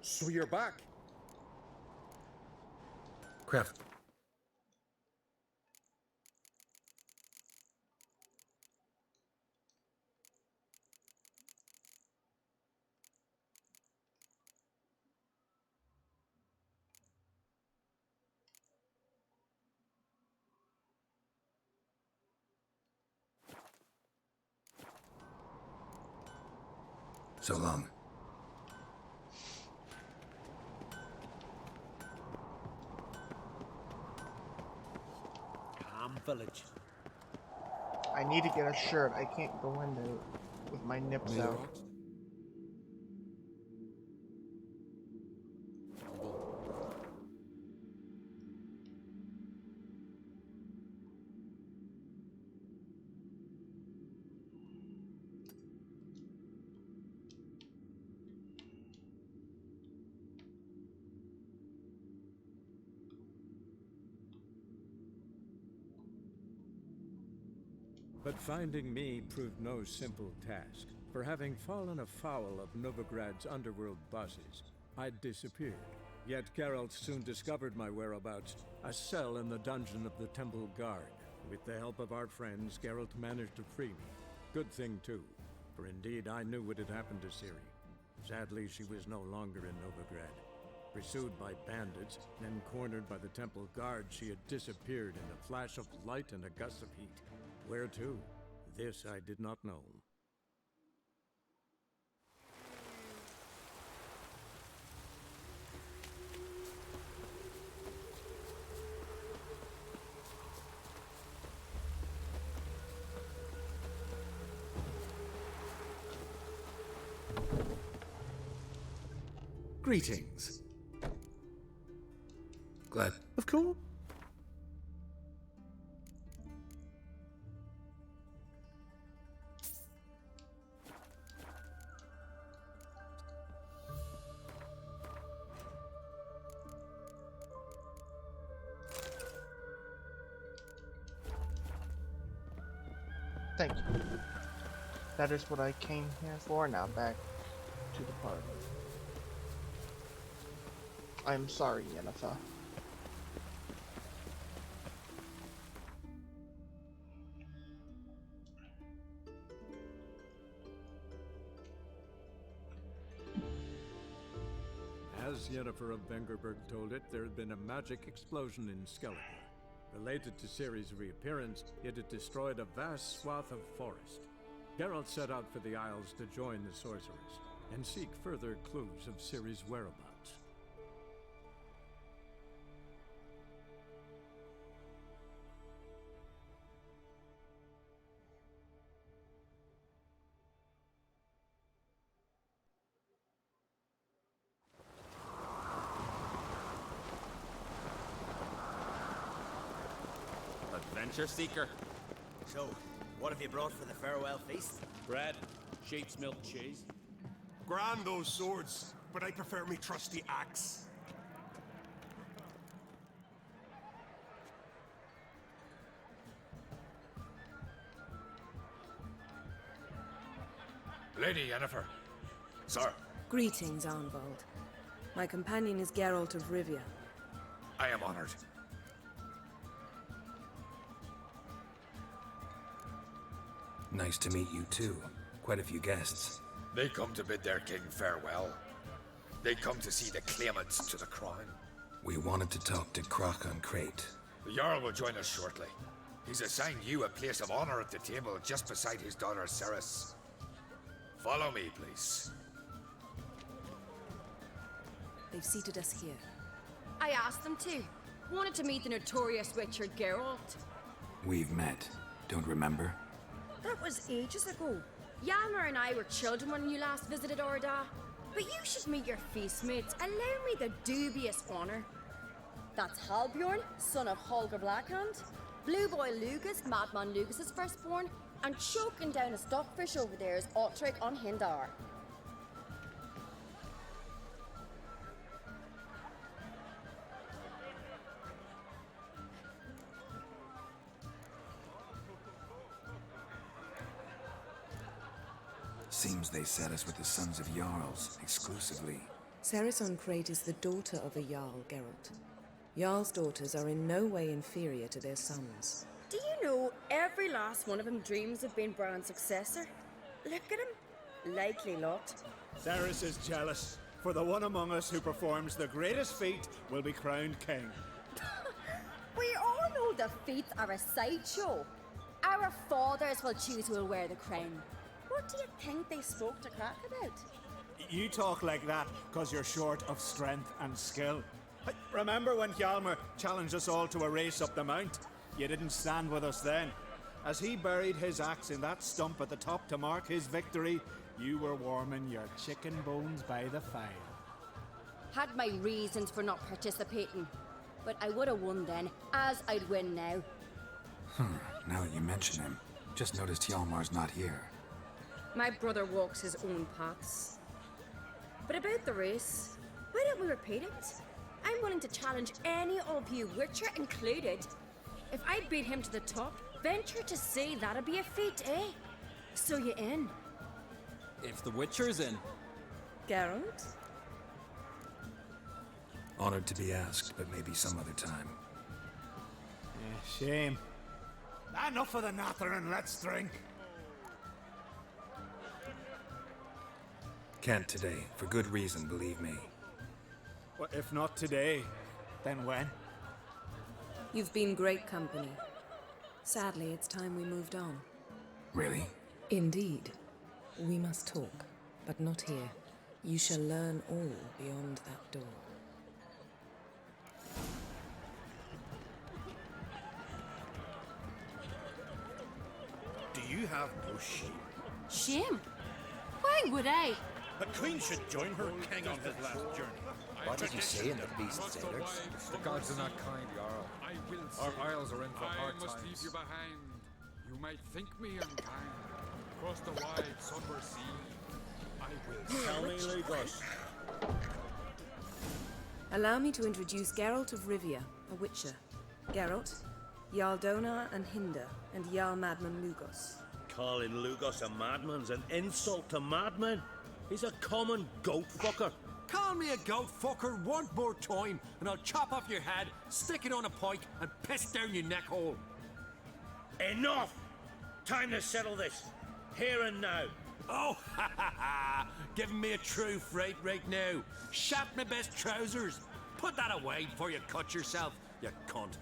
So you're back. Craft. So long. Calm village. I need to get a shirt. I can't go in there with my nips out. But finding me proved no simple task. For having fallen afoul of Novigrad's underworld bosses, I'd disappeared. Yet Geralt soon discovered my whereabouts, a cell in the dungeon of the Temple Guard. With the help of our friends, Geralt managed to free me. Good thing too, for indeed I knew what had happened to Ciri. Sadly, she was no longer in Novigrad. Pursued by bandits, then cornered by the Temple Guard, she had disappeared in a flash of light and a gust of heat. Where to? This I did not know. Greetings. Glad. Of course. Thank you. That is what I came here for. Now back to the party. I'm sorry, Yennefer. As Yennefer of Vengerberg told it, there had been a magic explosion in Skellige. Related to Ciri's reappearance, it had destroyed a vast swath of forest. Geralt set out for the Isles to join the sorcerers and seek further clues of Ciri's whereabouts. Adventure seeker. So, what have you brought for the farewell feast? Bread, sheep's milk cheese. Grand those swords, but I prefer me trusty axe. Lady Yennefer. Sir. Greetings, Arnvald. My companion is Geralt of Rivia. I am honored. Nice to meet you too. Quite a few guests. They come to bid their king farewell. They come to see the claimants to the crown. We wanted to talk to Croc on Crate. The Jarl will join us shortly. He's assigned you a place of honor at the table just beside his daughter Ceres. Follow me, please. They've seated us here. I asked them to. Wanted to meet the notorious Witcher Geralt. We've met. Don't remember? That was ages ago. Yalmer and I were children when you last visited Orda. But you should meet your feast mates. Allow me the dubious honor. That's Halbjorn, son of Holger Blackhand. Blue Boy Lugas, Madman Lugas's firstborn. And choking down a stockfish over there is Otric on Hindar. Seems they set us with the sons of Jarls, exclusively. Ceres on Crate is the daughter of a Jarl, Geralt. Jarl's daughters are in no way inferior to their sons. Do you know every last one of them dreams of being Bran's successor? Look at him. Likely lot. Ceres is jealous, for the one among us who performs the greatest feat will be crowned king. We all know the feats are a sideshow. Our fathers will choose who will wear the crown. What do you think they spoke to Crack about? You talk like that because you're short of strength and skill. Remember when Hjalmar challenged us all to a race up the mount? You didn't stand with us then. As he buried his axe in that stump at the top to mark his victory, you were warming your chicken bones by the fire. Had my reasons for not participating, but I would have won then, as I'd win now. Now that you mention him, just noticed Hjalmar's not here. My brother walks his own paths. But about the race, why don't we repeat it? I'm willing to challenge any of you, Witcher included. If I beat him to the top, venture to say that'd be a feat, eh? So you in? If the Witcher's in. Geralt? Honored to be asked, but maybe some other time. Shame. Enough of the natter and let's drink. Can't today, for good reason, believe me. Well, if not today, then when? You've been great company. Sadly, it's time we moved on. Really? Indeed. We must talk, but not here. You shall learn all beyond that door. Do you have no shame? Shame? Why would I? The Queen should join her king on his last journey. What did you say in the beast sailors? The gods are not kind, Jarl. Our isles are in for hard times. I must leave you behind. You might think me unkind. Across the wide, somber sea, I will. Tell me, Lugos. Allow me to introduce Geralt of Rivia, a Witcher. Geralt, Jarl Donar and Hinder, and Jarl Madman Lugos. Calling Lugos a madman's an insult to madmen. He's a common goat fucker. Call me a goat fucker one more time, and I'll chop off your head, stick it on a pike, and piss down your neck hole. Enough! Time to settle this. Here and now. Oh, ha ha ha! Giving me a true fright right now. Shat my best trousers. Put that away before you cut yourself, you cunt.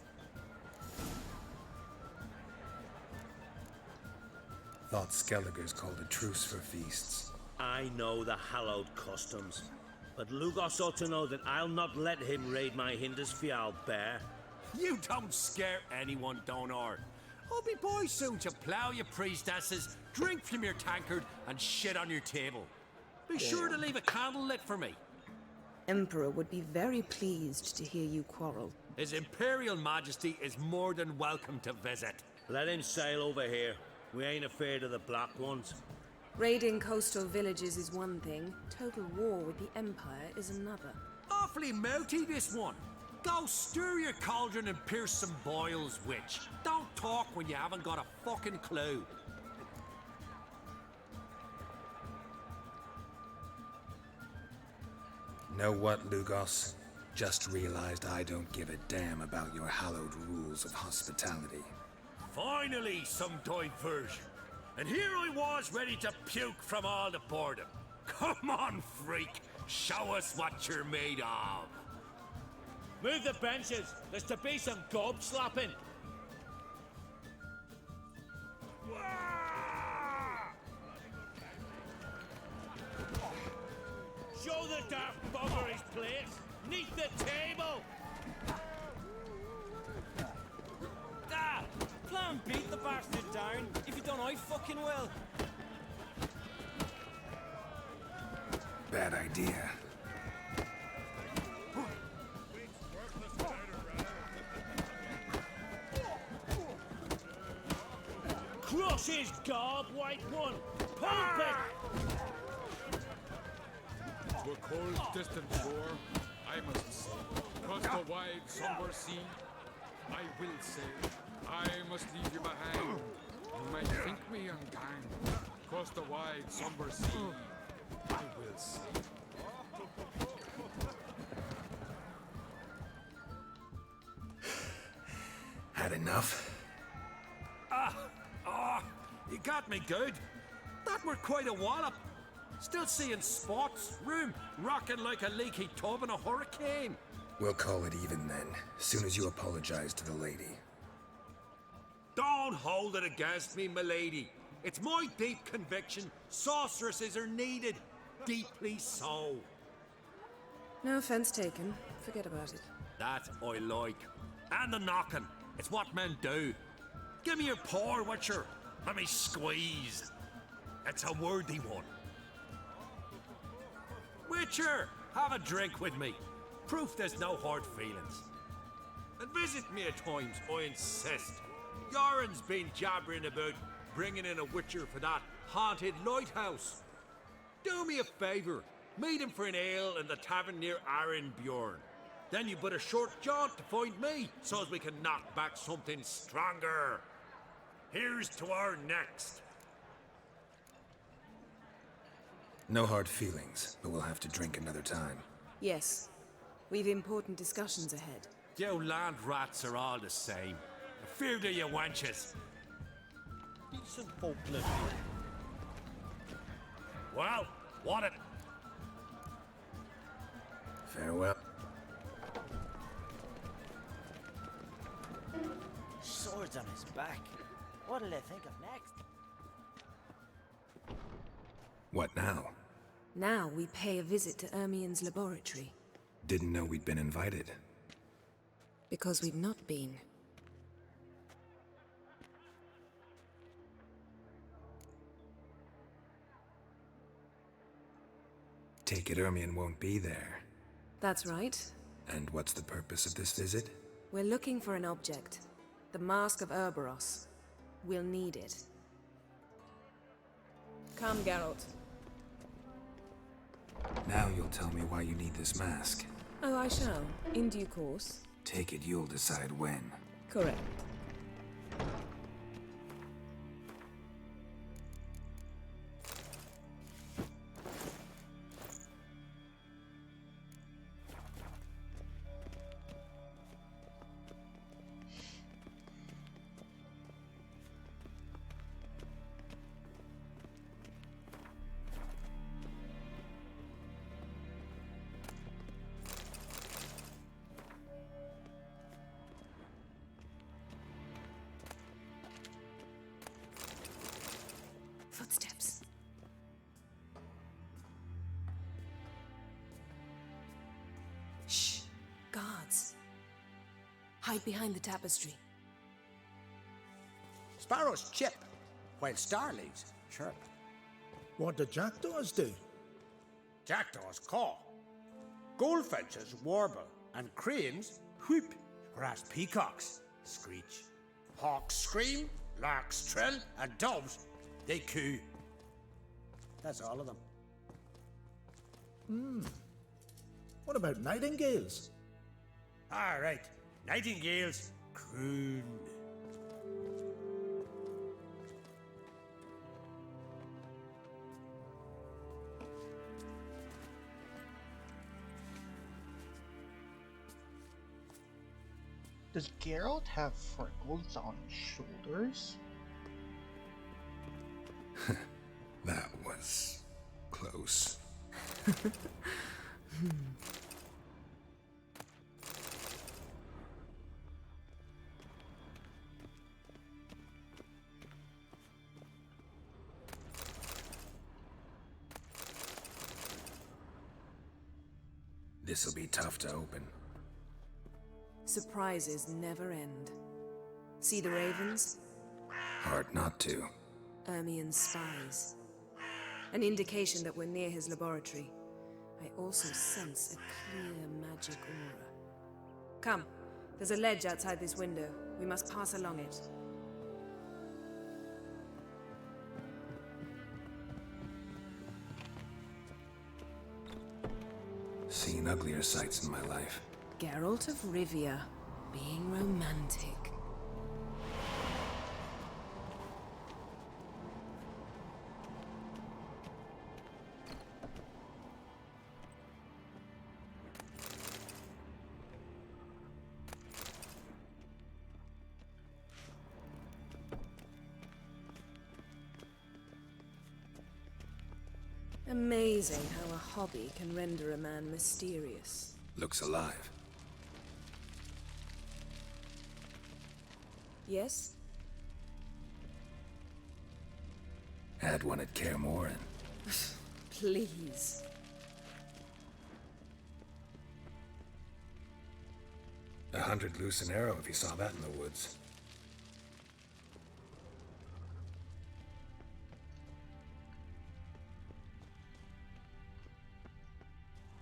Thought Skelliger's called a truce for feasts. I know the hallowed customs, but Lugos ought to know that I'll not let him raid my Hindisfial bear. You don't scare anyone, Donar. I'll be boys soon to plough your priestesses, drink from your tankard, and shit on your table. Be sure to leave a candle lit for me. Emperor would be very pleased to hear you quarrel. His Imperial Majesty is more than welcome to visit. Let him sail over here. We ain't afraid of the black ones. Raiding coastal villages is one thing. Total war with the Empire is another. Awfully mouty, this one. Go stir your cauldron and pierce some boils, witch. Don't talk when you haven't got a fucking clue. Know what, Lugos? Just realized I don't give a damn about your hallowed rules of hospitality. Finally, some diversion. And here I was ready to puke from all the boredom. Come on, freak. Show us what you're made of. Move the benches. There's to be some gob slapping. Show the dark bugger his place. Neath the table. Ah! Plan beat the bastard down. If you don't, I fucking will. Bad idea. Crush his gob, white one. Pump it. To a cold, distant shore, I must sail. Across the wide, somber sea, I will sail. I must leave you behind. You might think me unkind. across the wide, somber sea. I will see. Had enough? You got me good. That were quite a wallop. Still seeing spots, room rocking like a leaky tub in a hurricane. We'll call it even then, soon as you apologize to the lady. Don't hold it against me, milady. It's my deep conviction sorceresses are needed. Deeply so. No offense taken. Forget about it. That I like. And the knocking. It's what men do. Give me your paw, Witcher. Let me squeeze. It's a worthy one. Witcher, have a drink with me. Proof there's no hard feelings. And visit me at times, I insist. Yoren's been jabbering about bringing in a Witcher for that haunted lighthouse. Do me a favour. Meet him for an ale in the tavern near Arenbjorn. Then you but a short jaunt to find me, so as we can knock back something stronger. Here's to our next. No hard feelings, but we'll have to drink another time. Yes. We've important discussions ahead. You land rats are all the same. Fear to you wenches. Decent folk live here. Well, what it? Farewell. Swords on his back. What'll they think of next? What now? Now we pay a visit to Ermien's laboratory. Didn't know we'd been invited. Because we've not been. Take it Ermien won't be there. That's right. And what's the purpose of this visit? We're looking for an object. The Mask of Ouroboros. We'll need it. Come, Geralt. Now you'll tell me why you need this mask. Oh, I shall. In due course. Take it you'll decide when. Correct. Footsteps. Shh. Guards. Hide behind the tapestry. Sparrows chip, while starlings chirp. What do jackdaws do? Jackdaws caw. Goldfinches warble, and cranes whoop, whereas peacocks screech. Hawks scream, larks trill, and doves, they coo. That's all of them. What about nightingales? All right, nightingales croon. Does Geralt have freckles on his shoulders? That was close. This'll be tough to open. Surprises never end. See the ravens? Hard not to. Ermien's spies. An indication that we're near his laboratory. I also sense a clear magic aura. Come, there's a ledge outside this window. We must pass along it. Seen uglier sights in my life. Geralt of Rivia, being romantic. Amazing how a hobby can render a man mysterious. Looks alive. Yes? Had one at Kaer Morhen. Please. $100 loose an arrow if you saw that in the woods.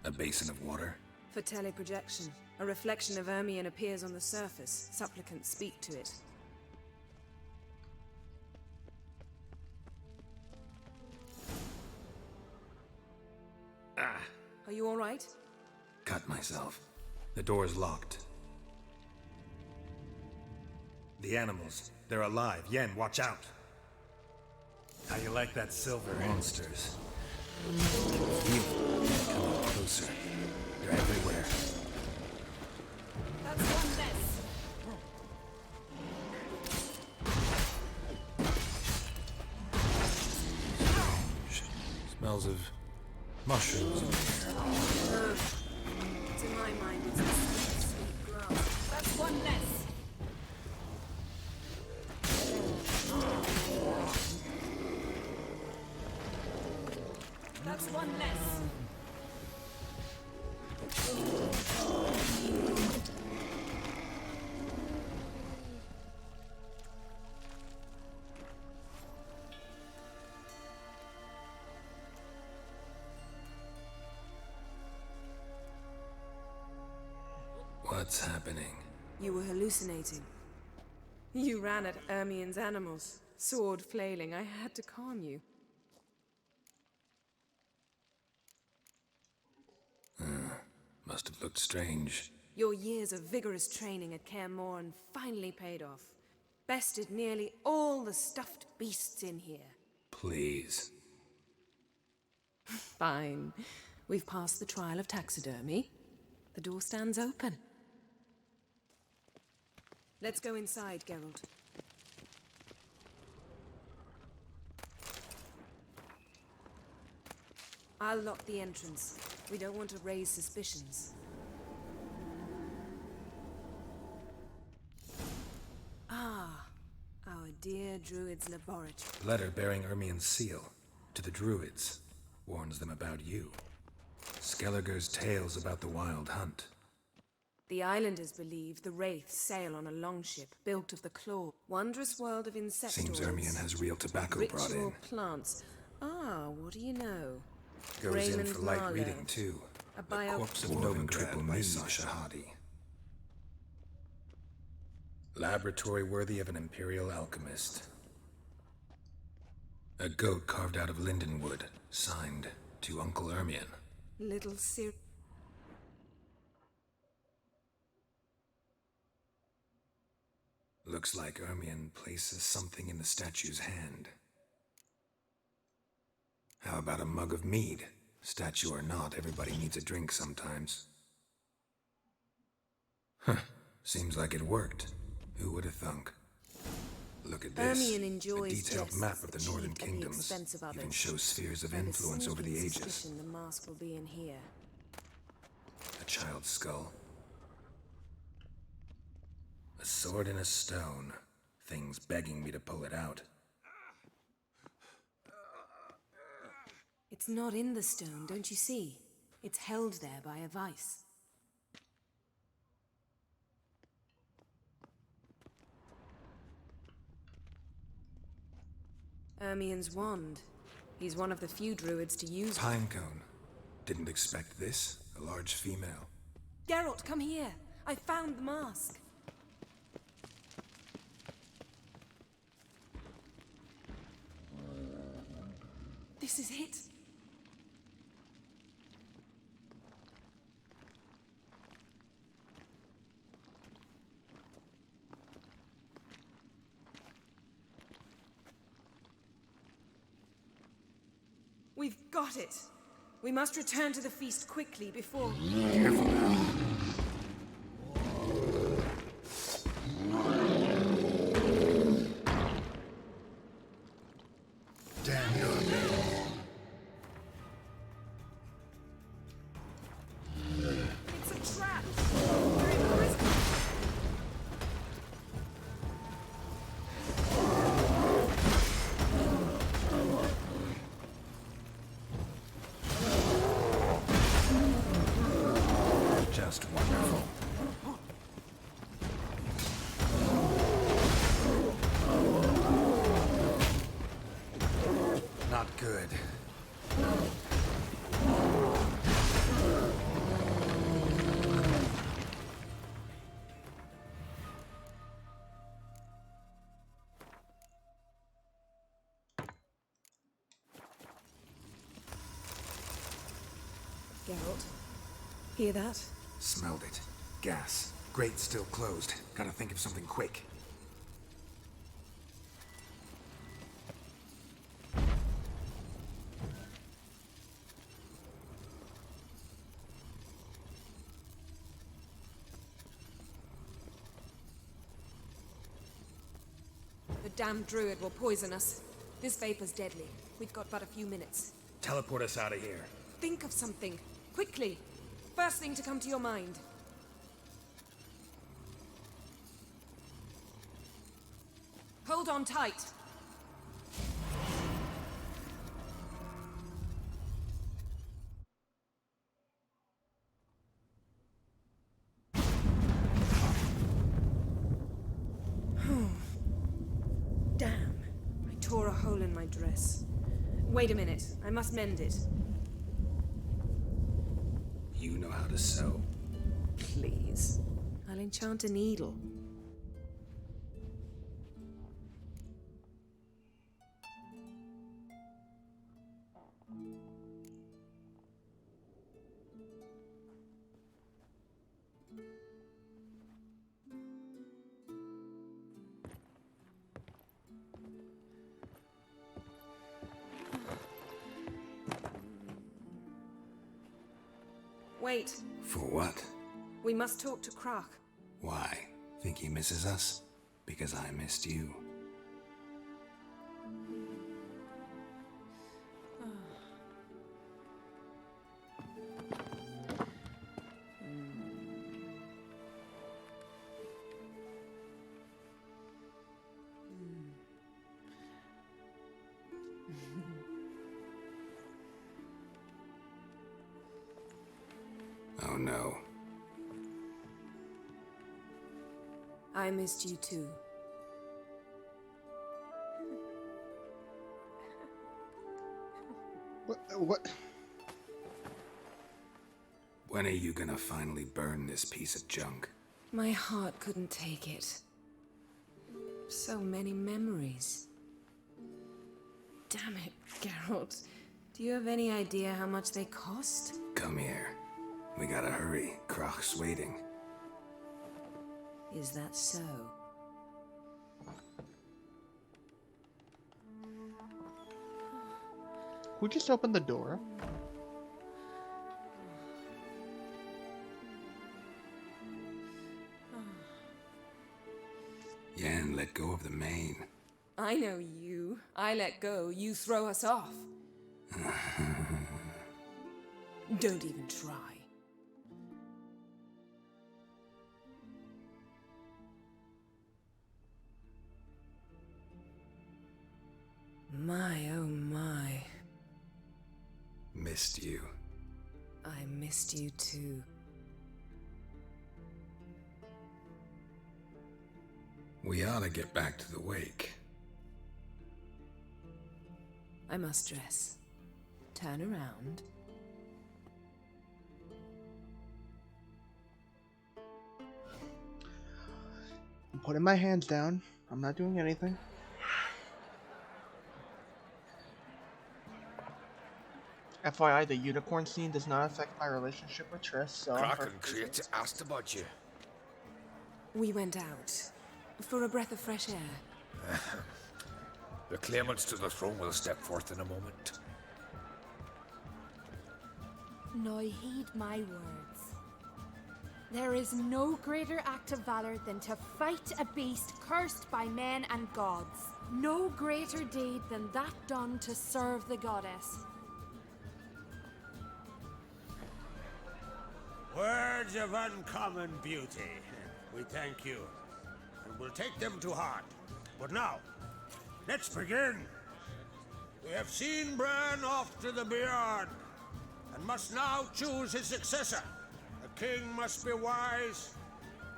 A basin of water. For teleprojection, a reflection of Ermion appears on the surface. Supplicants speak to it. Ah! Are you all right? Cut myself. The door's locked. The animals, they're alive. Yen, watch out! How you like that silver? Monsters. Evil. Come on closer. They're everywhere. That's one less. Smells of mushrooms in here. To my mind, it's a sweet grass. That's one less. That's one less. What's happening? You were hallucinating. You ran at Ermion's animals, sword flailing. I had to calm you. Must have looked strange. Your years of vigorous training at Kaer Morhen finally paid off. Bested nearly all the stuffed beasts in here. Please. Fine. We've passed the trial of taxidermy. The door stands open. Let's go inside, Geralt. I'll lock the entrance. We don't want to raise suspicions. Ah, our dear druid's laboratory. Letter bearing Ermion's seal to the druids. Warns them about you. Skelliger's tales about the wild hunt. The islanders believe the wraiths sail on a longship built of the claw. Wondrous world of insectoids. Seems Ermion has real tobacco brought in. Ritual plants. Ah, what do you know? Goes Raymond in for light Marlowe. reading, too. A The Corpse of Novigrad by Sasha Hadi. Laboratory worthy of an imperial alchemist. A goat carved out of lindenwood, signed to Uncle Ermion. Little Sir. Looks like Ermion places something in the statue's hand. How about a mug of mead? Statue or not, everybody needs a drink sometimes. Huh. Seems like it worked. Who would have thunk? Look at this. Ermion enjoys a detailed jests map of the northern achieved at the kingdoms. expense of Even others. shows spheres of I have a influence over the sneaking ages. suspicion the mask will be in here. A child's skull. A sword in a stone. Things begging me to pull it out. It's not in the stone, don't you see? It's held there by a vice. Ermion's wand. He's one of the few druids to use. Pinecone. Didn't expect this. A large female. Geralt, come here. I found the mask. This is it. We've got it. We must return to the feast quickly before... Careful now. Damn your not good. Geralt, hear that? Smelled it. Gas. Grate still closed. Gotta think of something quick. The damn druid will poison us. This vapor's deadly. We've got but a few minutes. Teleport us out of here. Think of something. Quickly. First thing to come to your mind. Hold on tight. Damn. I tore a hole in my dress. Wait a minute. I must mend it. You know how to sew. Please. I'll enchant a needle. Wait. For what? We must talk to Krak. Why? Think he misses us? Because I missed you. Oh no. I missed you too. What? When are you gonna finally burn this piece of junk? My heart couldn't take it. So many memories. Damn it, Geralt. Do you have any idea how much they cost? Come here. We gotta hurry. Krach's waiting. Is that so? Who just opened the door? Yen let go of the mane. I know you. I let go, you throw us off. Don't even try. My, oh my. Missed you. I missed you too. We ought to get back to the wake. I must dress. Turn around. I'm putting my hands down. I'm not doing anything. FYI, the unicorn scene does not affect my relationship with Triss, so Kraken creates asked about you. We went out. For a breath of fresh air. The claimants to the throne will step forth in a moment. Now heed my words. There is no greater act of valor than to fight a beast cursed by men and gods. No greater deed than that done to serve the goddess. Words of uncommon beauty. We thank you, and we'll take them to heart. But now, let's begin. We have seen Bran off to the beyond, and must now choose his successor. A king must be wise.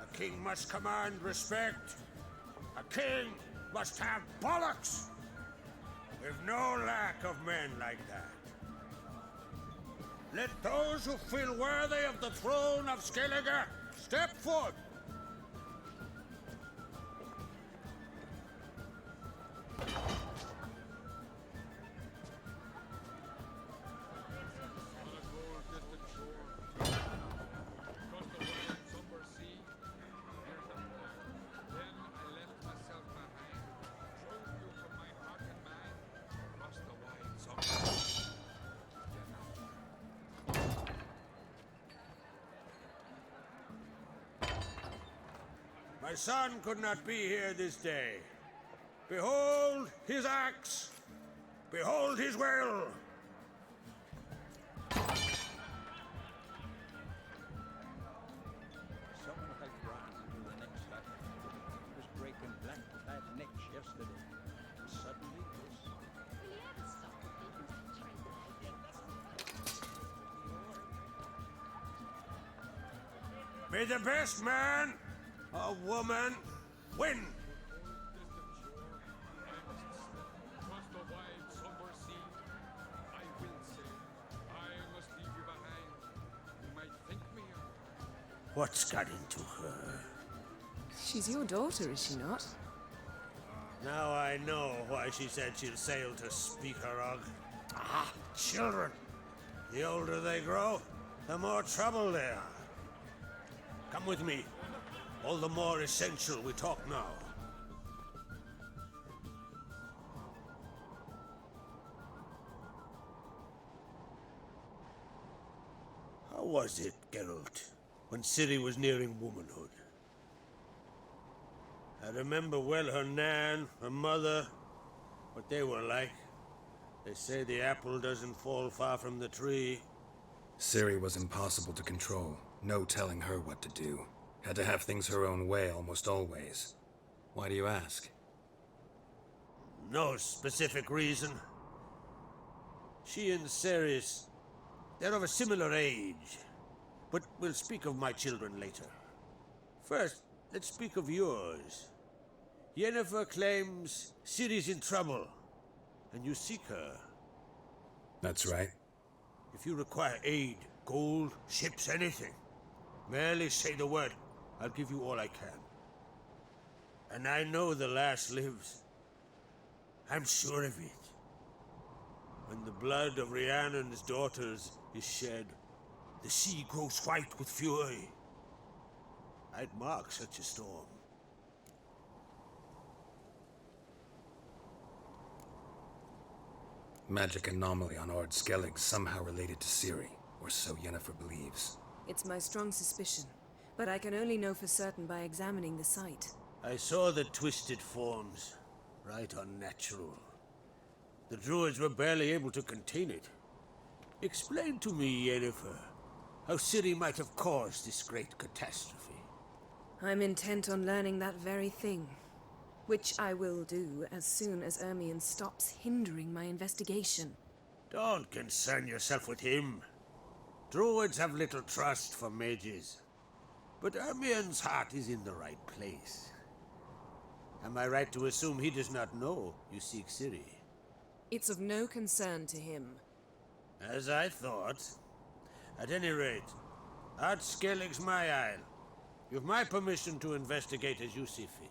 A king must command respect. A king must have bollocks. We've no lack of men like that. Let those who feel worthy of the throne of Skellige step forth. My son could not be here this day. Behold his axe! Behold his will! Someone helped Ryan into the next battle. He was breaking black bad necks yesterday. And suddenly this. Will you ever stop thinking such things? May the best man or woman win! Across the wide, somber sea, I will sail. I must leave you behind. You might think me unkind. What's got into her? She's your daughter, is she not? Now I know why she said she'll sail to Speakerog. Ah, children! The older they grow, the more trouble they are. Come with me. All the more essential we talk now. How was it, Geralt, when Ciri was nearing womanhood? I remember well her nan, her mother, what they were like. They say the apple doesn't fall far from the tree. Ciri was impossible to control. No telling her what to do. Had to have things her own way almost always. Why do you ask? No specific reason. She and Ceres, they're of a similar age. But we'll speak of my children later. First, let's speak of yours. Yennefer claims Ciri's in trouble, and you seek her. That's right. If you require aid, gold, ships, anything, merely say the word. I'll give you all I can. And I know the lass lives. I'm sure of it. When the blood of Rhiannon's daughters is shed, the sea grows white with fury. I'd mark such a storm. Magic anomaly on Ord Skellig somehow related to Ciri, or so Yennefer believes. It's my strong suspicion, but I can only know for certain by examining the site. I saw the twisted forms. Right unnatural. The druids were barely able to contain it. Explain to me, Yennefer, how Ciri might have caused this great catastrophe. I'm intent on learning that very thing, which I will do as soon as Ermion stops hindering my investigation. Don't concern yourself with him. Druids have little trust for mages. But Ermion's heart is in the right place. Am I right to assume he does not know you seek Ciri? It's of no concern to him. As I thought. At any rate, Ard Skellig's my isle. You've my permission to investigate as you see fit.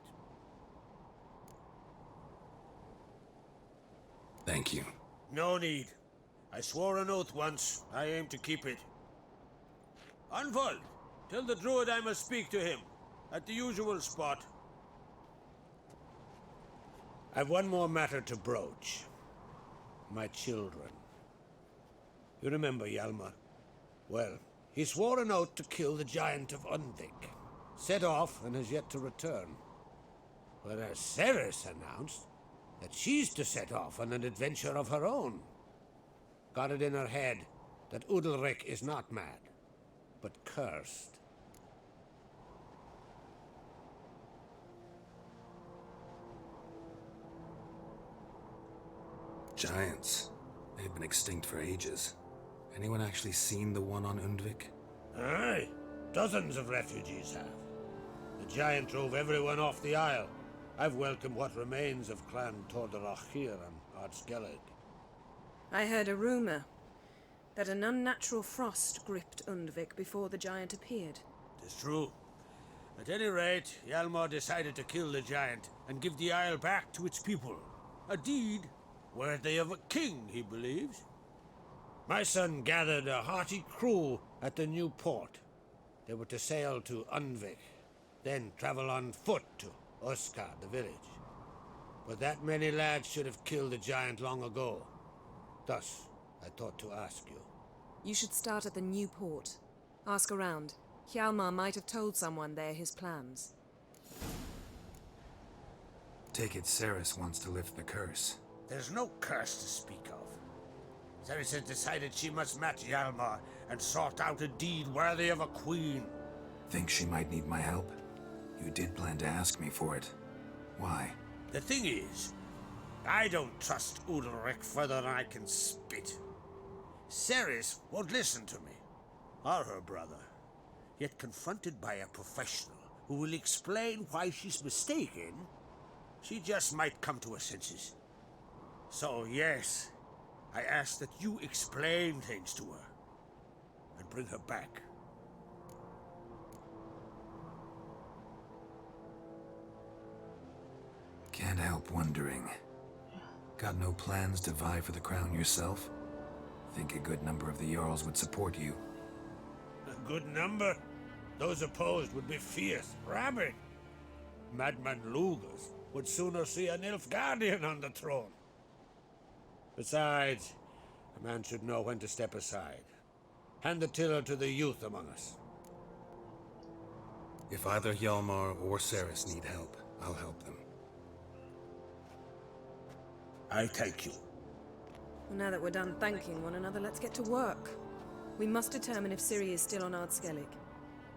Thank you. No need. I swore an oath once. I aim to keep it. Unfold. Tell the druid I must speak to him. At the usual spot. I've one more matter to broach. My children. You remember Hjalmar? Well, he swore an oath to kill the giant of Undvik. Set off and has yet to return. Whereas Ceres announced that she's to set off on an adventure of her own. Got it in her head that Udalric is not mad, but cursed. Giants. They've been extinct for ages. Anyone actually seen the one on Undvik? Aye. Dozens of refugees have. The giant drove everyone off the isle. I've welcomed what remains of Clan Tordarach here on Ardskellig. I heard a rumor that an unnatural frost gripped Undvik before the giant appeared. It's true. At any rate, Hjalmar decided to kill the giant and give the isle back to its people. A deed worthy of a king, he believes. My son gathered a hearty crew at the new port. They were to sail to Undvik, then travel on foot to Oskar, the village. But that many lads should have killed the giant long ago. Thus, I thought to ask you. You should start at the new port. Ask around. Hjalmar might have told someone there his plans. Take it Ceres wants to lift the curse. There's no curse to speak of. Ceres has decided she must match Hjalmar and sort out a deed worthy of a queen. Think she might need my help? You did plan to ask me for it. Why? The thing is, I don't trust Udalric further than I can spit. Ceres won't listen to me, or her brother. Yet confronted by a professional who will explain why she's mistaken, she just might come to her senses. So yes, I ask that you explain things to her and bring her back. Can't help wondering. Got no plans to vie for the crown yourself? Think a good number of the Jarls would support you. A good number? Those opposed would be fierce, rabid. Madman Lugas would sooner see an Nilfgaardian on the throne. Besides, a man should know when to step aside. Hand the tiller to the youth among us. If either Hjalmar or Ceres need help, I'll help them. I thank you. Well, now that we're done thanking one another, let's get to work. We must determine if Ciri is still on Ardskellig.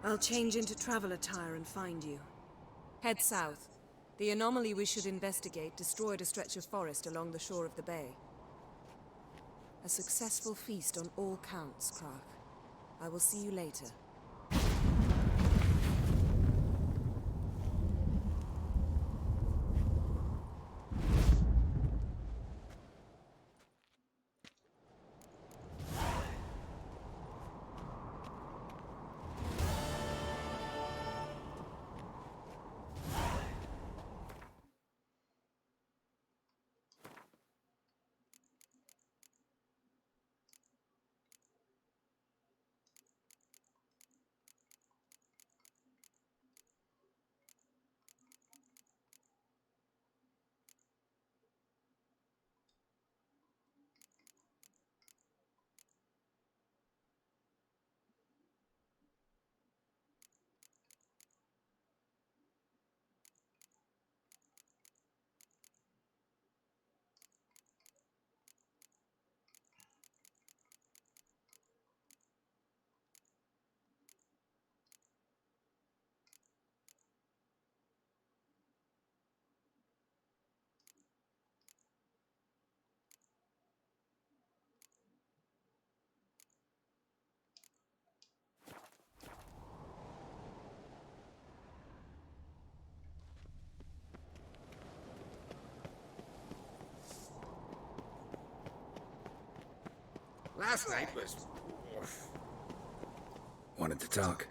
I'll change into travel attire and find you. Head south. The anomaly we should investigate destroyed a stretch of forest along the shore of the bay. A successful feast on all counts, Krach. I will see you later. Last night was... Wanted to talk.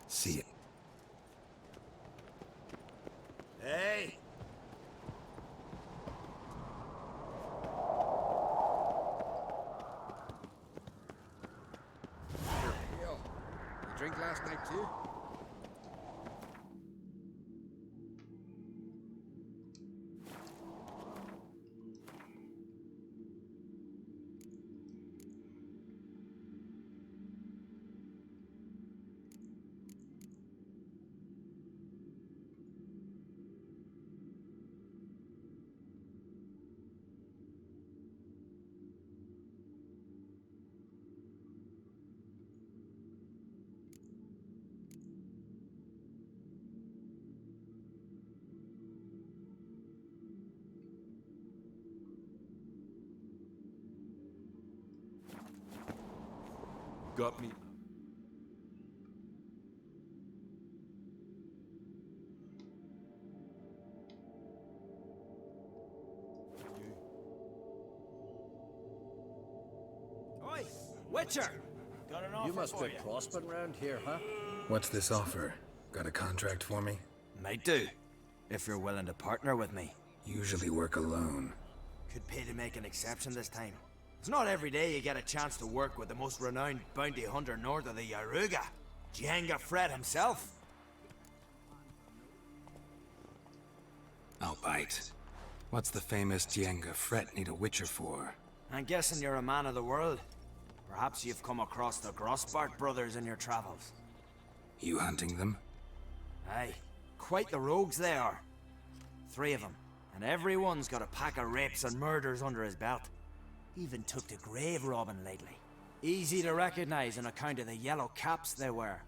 See ya. Hey! You drink last night too? Got me. Witcher! Got an offer You must for be you. prospering round here, huh? What's this offer? Got a contract for me? Might do, if you're willing to partner with me. Usually work alone. Could pay to make an exception this time. It's not every day you get a chance to work with the most renowned bounty hunter north of the Yaruga, Jenga Fred himself. I'll bite. What's the famous Jenga Fret need a witcher for? I'm guessing you're a man of the world. Perhaps you've come across the Grossbart brothers in your travels. You hunting them? Aye, quite the rogues they are. 3 of them, and every one's got a pack of rapes and murders under his belt. Even took to grave robbing lately. Easy to recognize on account of the yellow caps they wear.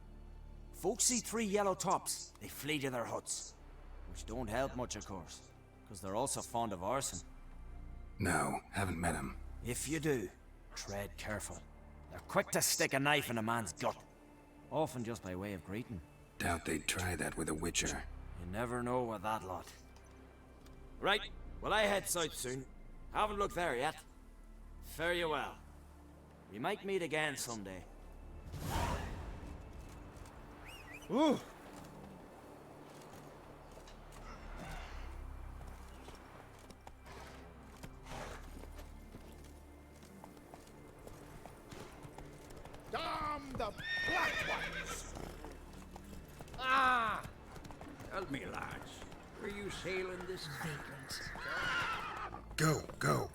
Folks see 3 yellow tops, they flee to their huts. Which don't help much, of course, because they're also fond of arson. No, haven't met him. If you do, tread careful. They're quick to stick a knife in a man's gut. Often just by way of greeting. Doubt they'd try that with a witcher. You never know with that lot. Right, well I head south soon. Haven't looked there yet. Fare you well. We might meet again someday. Ooh. Damn the black ones! Ah! Tell me, lads, were you sailing this Vagrant. Go, go.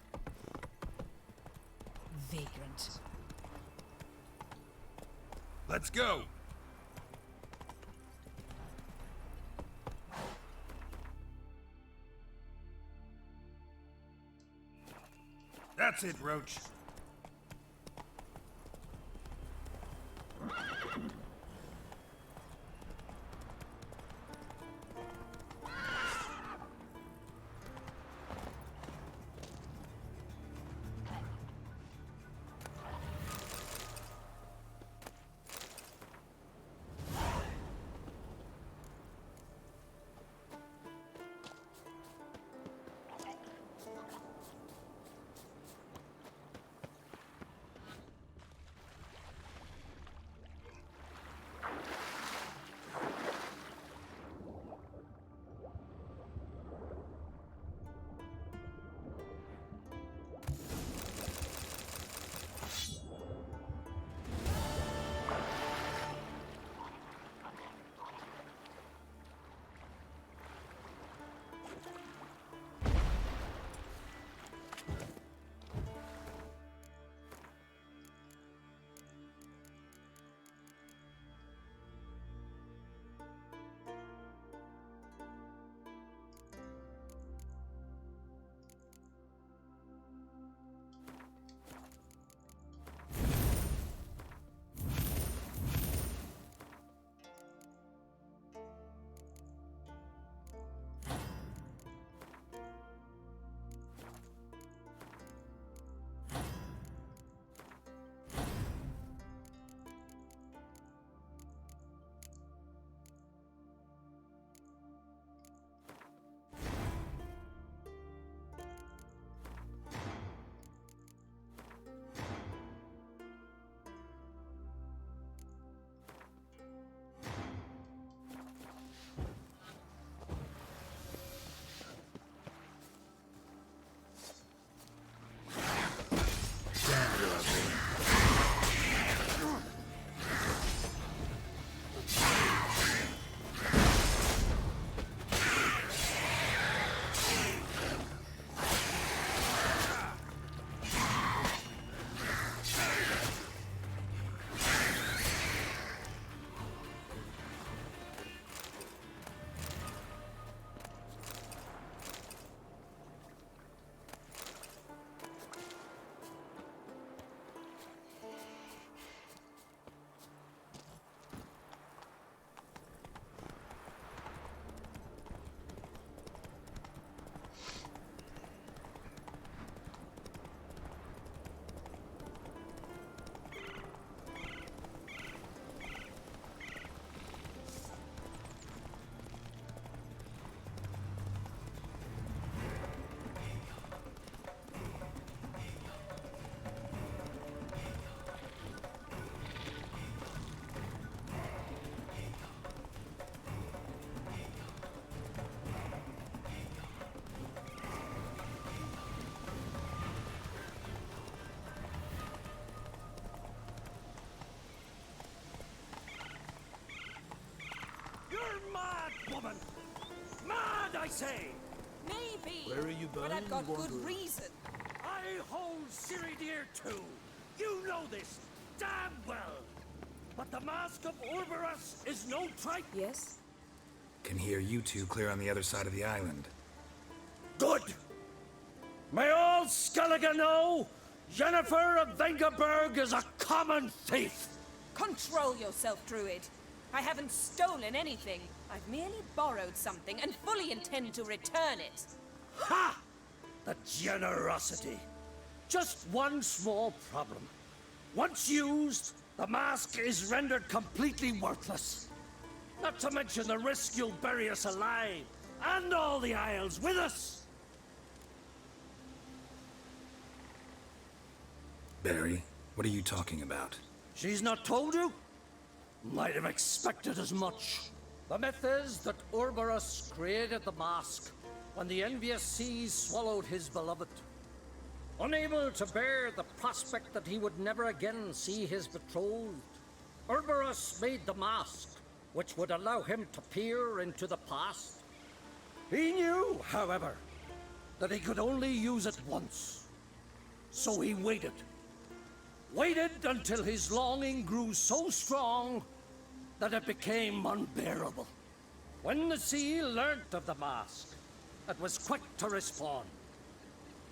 Vagrant. Let's go. That's it, Roach. I say? Maybe. Where are you But I've got bound, good Wanderer? reason. I hold Ciri dear too. You know this damn well. But the Mask of Orberus is no trite. Yes? Can hear you two clear on the other side of the island. Good. May all Skellige know Jennifer of Vengerberg is a common thief. Control yourself, Druid. I haven't stolen anything. I've merely borrowed something and fully intend to return it. Ha! The generosity. Just one small problem. Once used, the mask is rendered completely worthless. Not to mention the risk you'll bury us alive, and all the Isles with us. Barry, what are you talking about? She's not told you? Might have expected as much. The myth is that Orberus created the mask when the envious seas swallowed his beloved. Unable to bear the prospect that he would never again see his betrothed, Orberus made the mask, which would allow him to peer into the past. He knew, however, that he could only use it once. So he waited. Waited until his longing grew so strong that it became unbearable. When the sea learnt of the mask, it was quick to respond.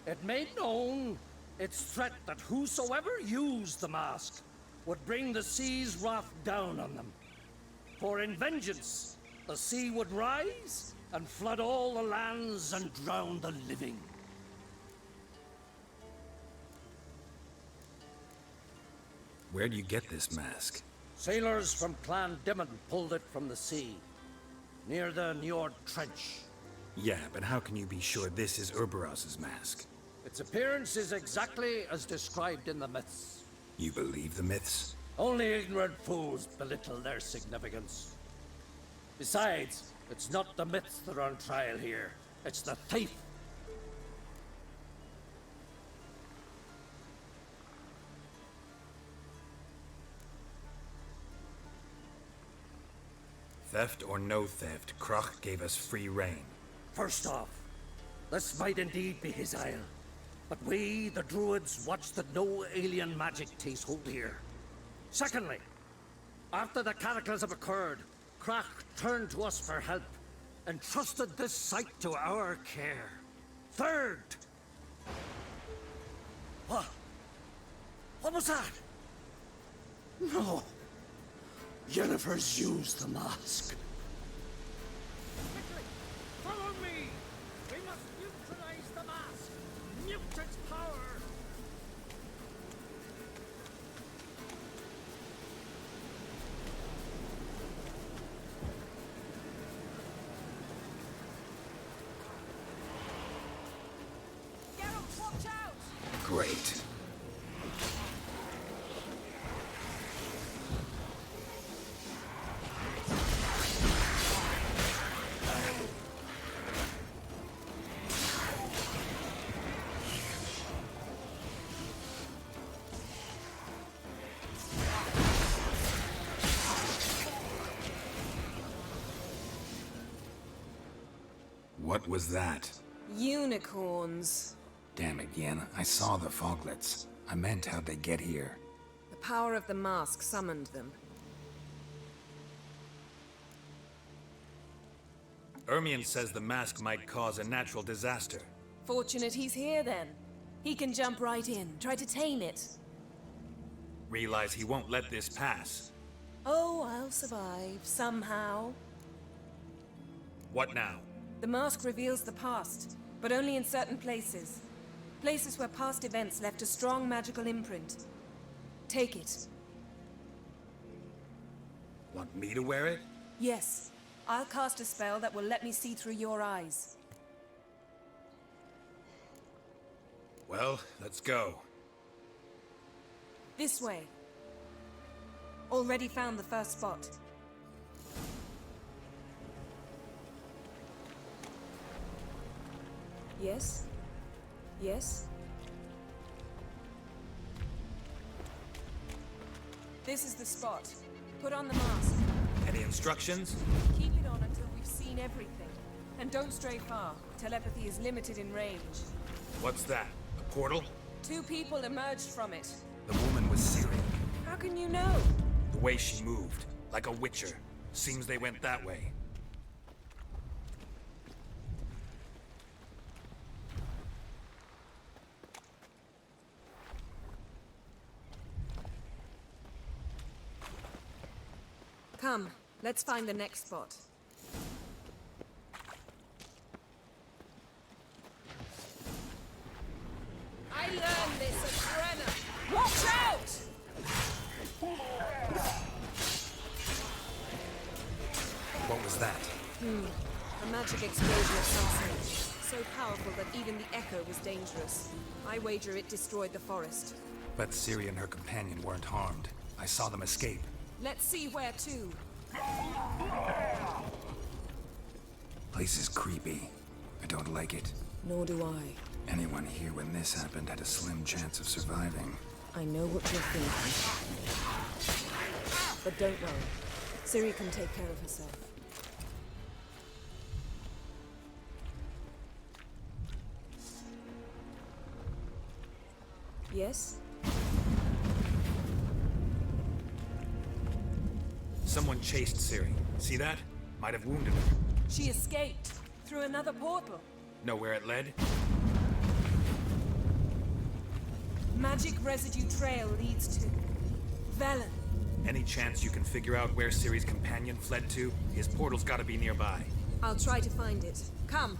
It made known its threat that whosoever used the mask would bring the sea's wrath down on them. For in vengeance, the sea would rise and flood all the lands and drown the living. Where do you get this mask? Sailors from Clan Dimon pulled it from the sea, near the Njord Trench. Yeah, but how can you be sure this is Orberus's mask? Its appearance is exactly as described in the myths. You believe the myths? Only ignorant fools belittle their significance. Besides, it's not the myths that are on trial here. It's the thief. Theft or no theft, Krach gave us free rein. First off, this might indeed be his isle. But we, the Druids, watch that no alien magic takes hold here. Secondly, after the cataclysm occurred, Krach turned to us for help and trusted this site to our care. Third... What? What was that? No. Jennifer's used the mask. Quickly, follow me! We must neutralize the mask! Mute its power! Geralt, watch out! Great. What was that? Unicorns. Damn it, Yen. I saw the foglets. I meant how'd they get here. The power of the mask summoned them. Ermion says the mask might cause a natural disaster. Fortunate he's here then. He can jump right in, try to tame it. Realize he won't let this pass. Oh, I'll survive, somehow. What now? The mask reveals the past, but only in certain places. Places where past events left a strong magical imprint. Take it. Want me to wear it? Yes. I'll cast a spell that will let me see through your eyes. Well, let's go. This way. Already found the first spot. Yes? Yes? This is the spot. Put on the mask. Any instructions? Keep it on until we've seen everything. And don't stray far. Telepathy is limited in range. What's that? A portal? 2 people emerged from it. The woman was Ciri. How can you know? The way she moved, like a witcher. Seems they went that way. Come, let's find the next spot. I learned this at Brenna. Watch out! What was that? A magic explosion of some sort. So powerful that even the echo was dangerous. I wager it destroyed the forest. But Ciri and her companion weren't harmed. I saw them escape. Let's see where to. Place is creepy. I don't like it. Nor do I. Anyone here when this happened had a slim chance of surviving. I know what you're thinking. But don't worry. Ciri can take care of herself. Yes? Someone chased Ciri. See that? Might have wounded her. She escaped through another portal. Know where it led? Magic residue trail leads to Velen. Any chance you can figure out where Ciri's companion fled to? His portal's gotta be nearby. I'll try to find it. Come.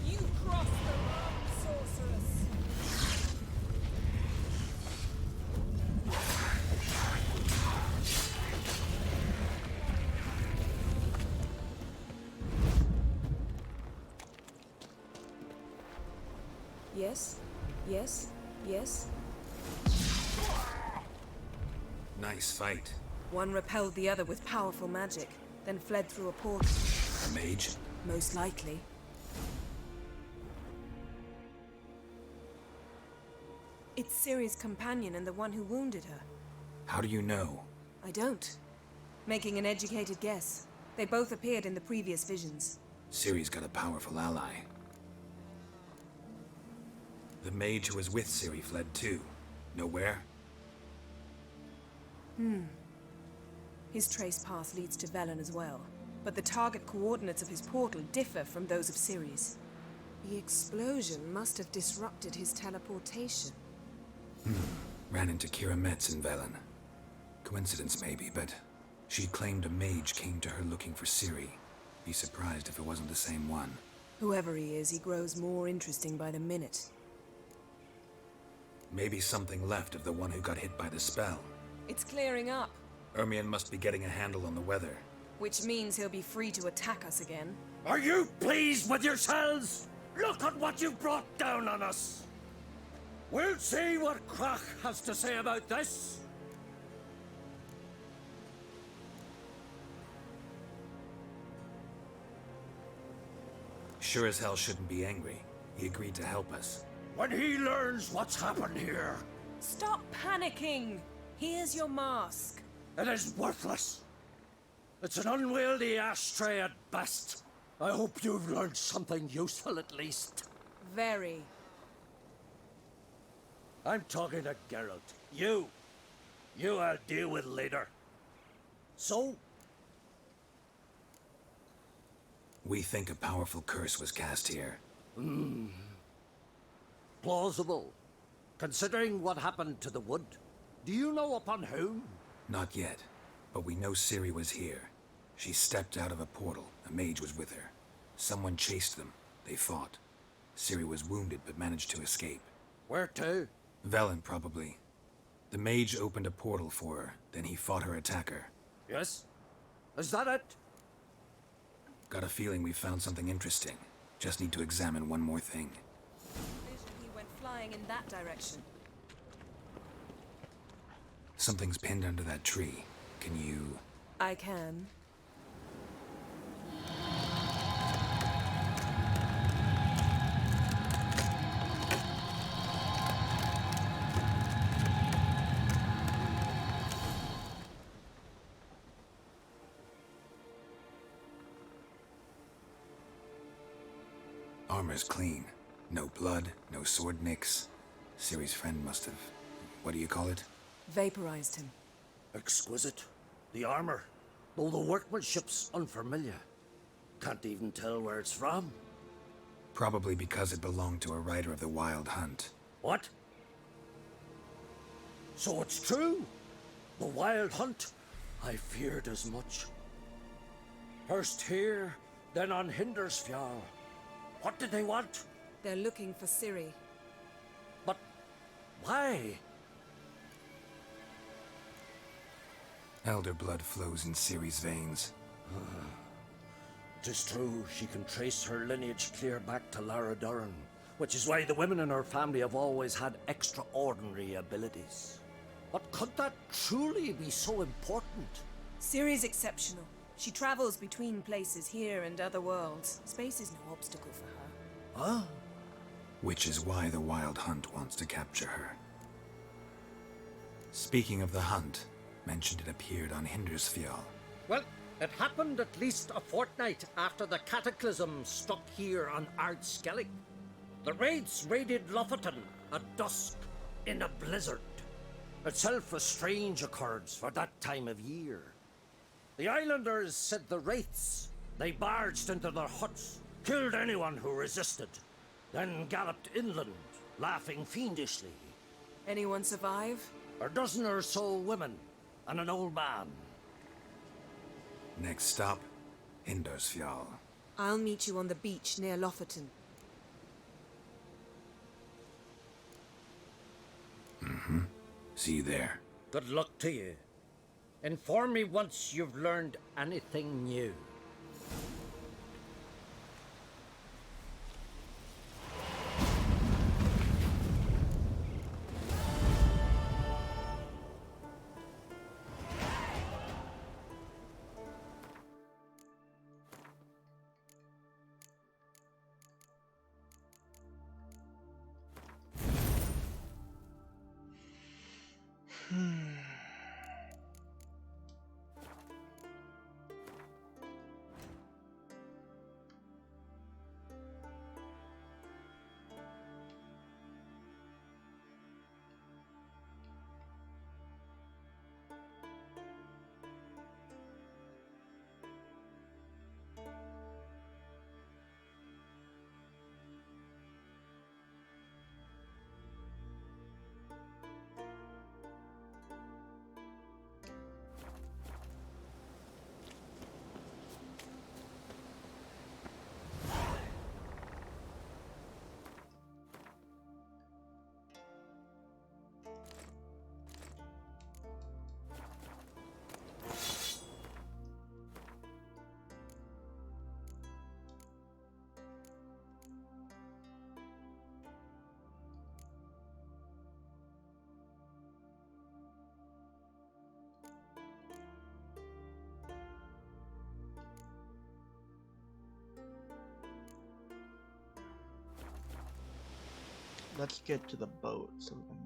You crossed the line, sorceress. Yes? Yes? Yes? Nice fight. One repelled the other with powerful magic, then fled through a portal. A mage? Most likely. It's Ciri's companion and the one who wounded her. How do you know? I don't. Making an educated guess. They both appeared in the previous visions. Ciri's got a powerful ally. The mage who was with Ciri fled too. Know where? His trace path leads to Velen as well. But the target coordinates of his portal differ from those of Ciri's. The explosion must have disrupted his teleportation. Ran into Kira Metz in Velen. Coincidence maybe, but she claimed a mage came to her looking for Ciri. Be surprised if it wasn't the same one. Whoever he is, he grows more interesting by the minute. Maybe something left of the one who got hit by the spell. It's clearing up, Ermion must be getting a handle on the weather. which means he'll be free to attack us again. Are you pleased with yourselves? Look at what you've brought down on us. We'll see what Krach has to say about this. Sure as hell shouldn't be angry. He agreed to help us. When he learns what's happened here, Stop panicking! Here's your mask. it is worthless. It's an unwieldy ashtray at best. I hope you've learned something useful at least. Very. I'm talking to Geralt. You I'll deal with later. So, We think a powerful curse was cast here. plausible. Considering what happened to the wood, do you know upon whom? Not yet, but we know Ciri was here. She stepped out of a portal. A mage was with her. Someone chased them. They fought. Ciri was wounded but managed to escape. Where to? Velen, probably. The mage opened a portal for her, then he fought her attacker. Yes? Is that it? Got a feeling we found something interesting. Just need to examine one more thing. He went flying in that direction. Something's pinned under that tree. Can you... I can. Armor's clean. No blood, no sword nicks. Ciri's friend must have... what do you call it? Vaporized him. Exquisite. The armor, though the workmanship's unfamiliar. Can't even tell where it's from. Probably because it belonged to a rider of the Wild Hunt. What? So it's true? The Wild Hunt? I feared as much. First here, then on Hindersfjall. What did they want? They're looking for Ciri. But why? Elder blood flows in Ciri's veins. 'Tis true, she can trace her lineage clear back to Lara Duran, which is why the women in her family have always had extraordinary abilities. But could that truly be so important? Ciri's exceptional. She travels between places here and other worlds. Space is no obstacle for her. Huh? Which is why the Wild Hunt wants to capture her. Speaking of the hunt, mentioned it appeared on Hindersfjall. Well, it happened at least a fortnight after the cataclysm struck here on Ardskellig. The raids raided Lofoten at dusk in a blizzard. Itself a strange occurrence for that time of year. The islanders said the wraiths. They barged into their huts, killed anyone who resisted, then galloped inland, laughing fiendishly. Anyone survive? A dozen or so women and an old man. Next stop, Hindersfjall. I'll meet you on the beach near Lofoten. See you there. Good luck to you. Inform me once you've learned anything new. Let's get to the boat so we can...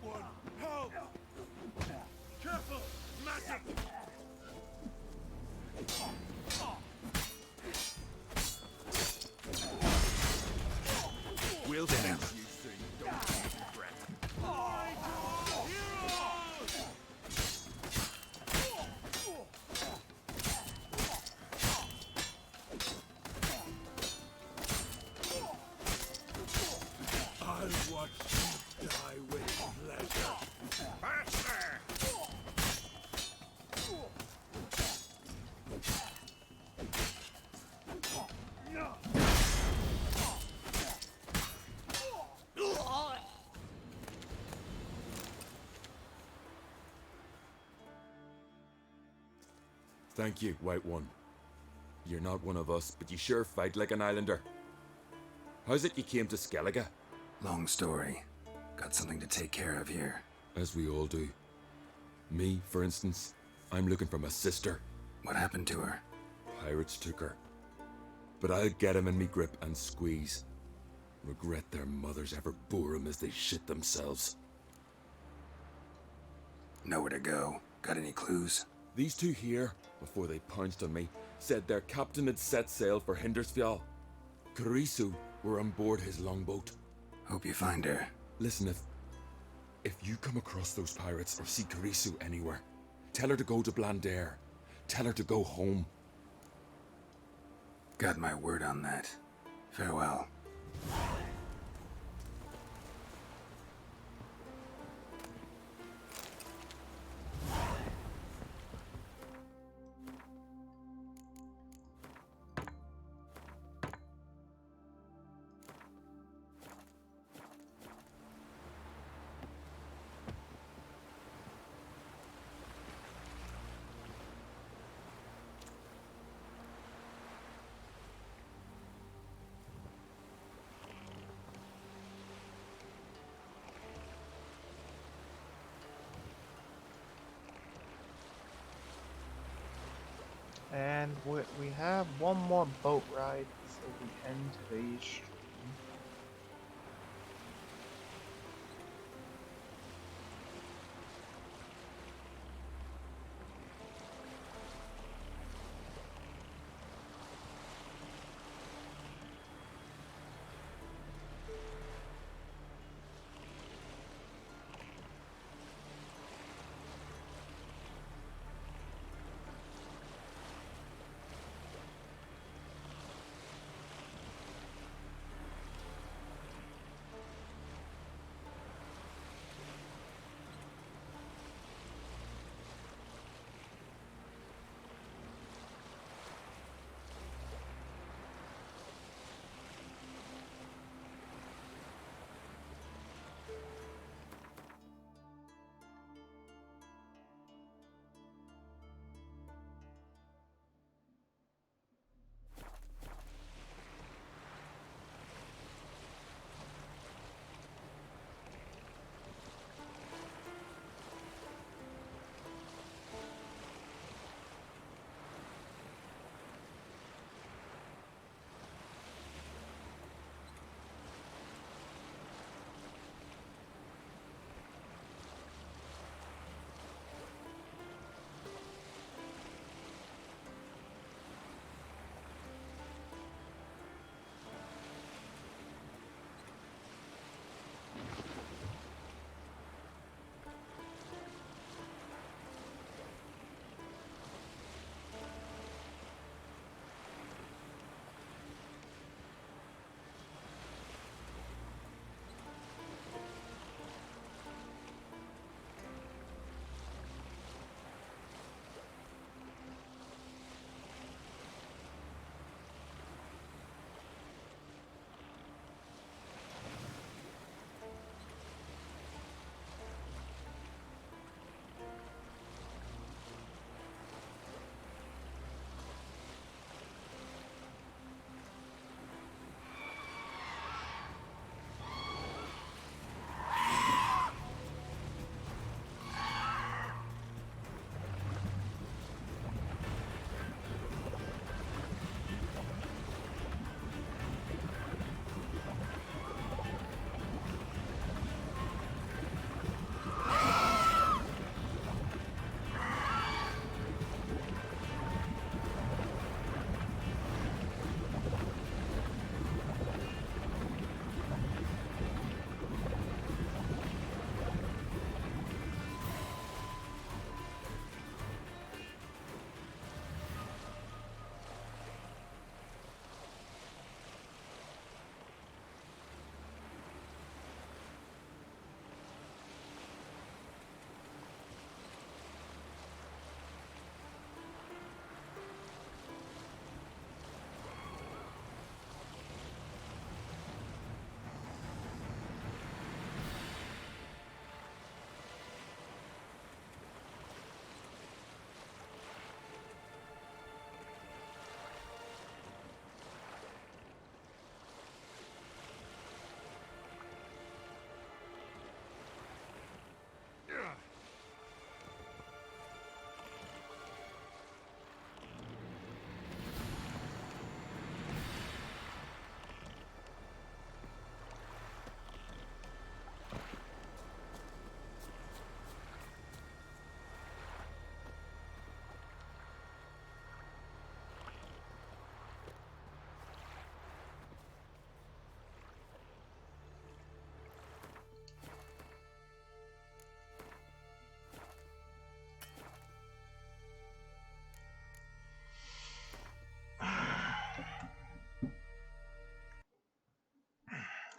One, help! Careful! Magic! We'll see. I'll watch you die with pleasure. Faster! Thank you, White One. You're not one of us, but you sure fight like an islander. How's it you came to Skellige? Long story. Got something to take care of here. As we all do. Me, for instance, I'm looking for my sister. What happened to her? Pirates took her. But I'll get him in me grip and squeeze. Regret their mothers ever bore him as they shit themselves. Nowhere to go. Got any clues? These two here, before they pounced on me, said their captain had set sail for Hindersfjall. Karisu were on board his longboat. Hope you find her. Listen, if you come across those pirates or see Karisu anywhere, tell her to go to Blandair. Tell her to go home. Got my word on that. Farewell. And we have one more boat ride before we end today's stream.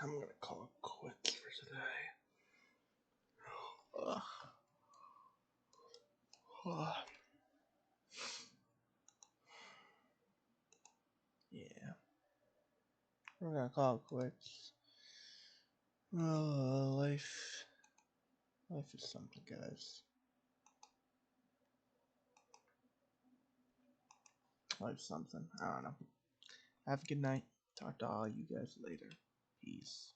I'm gonna call it quits for today. Ugh. Ugh. Yeah. We're gonna call it quits. Oh, life is something, guys. Life's something. I don't know. Have a good night. Talk to all you guys later. Peace.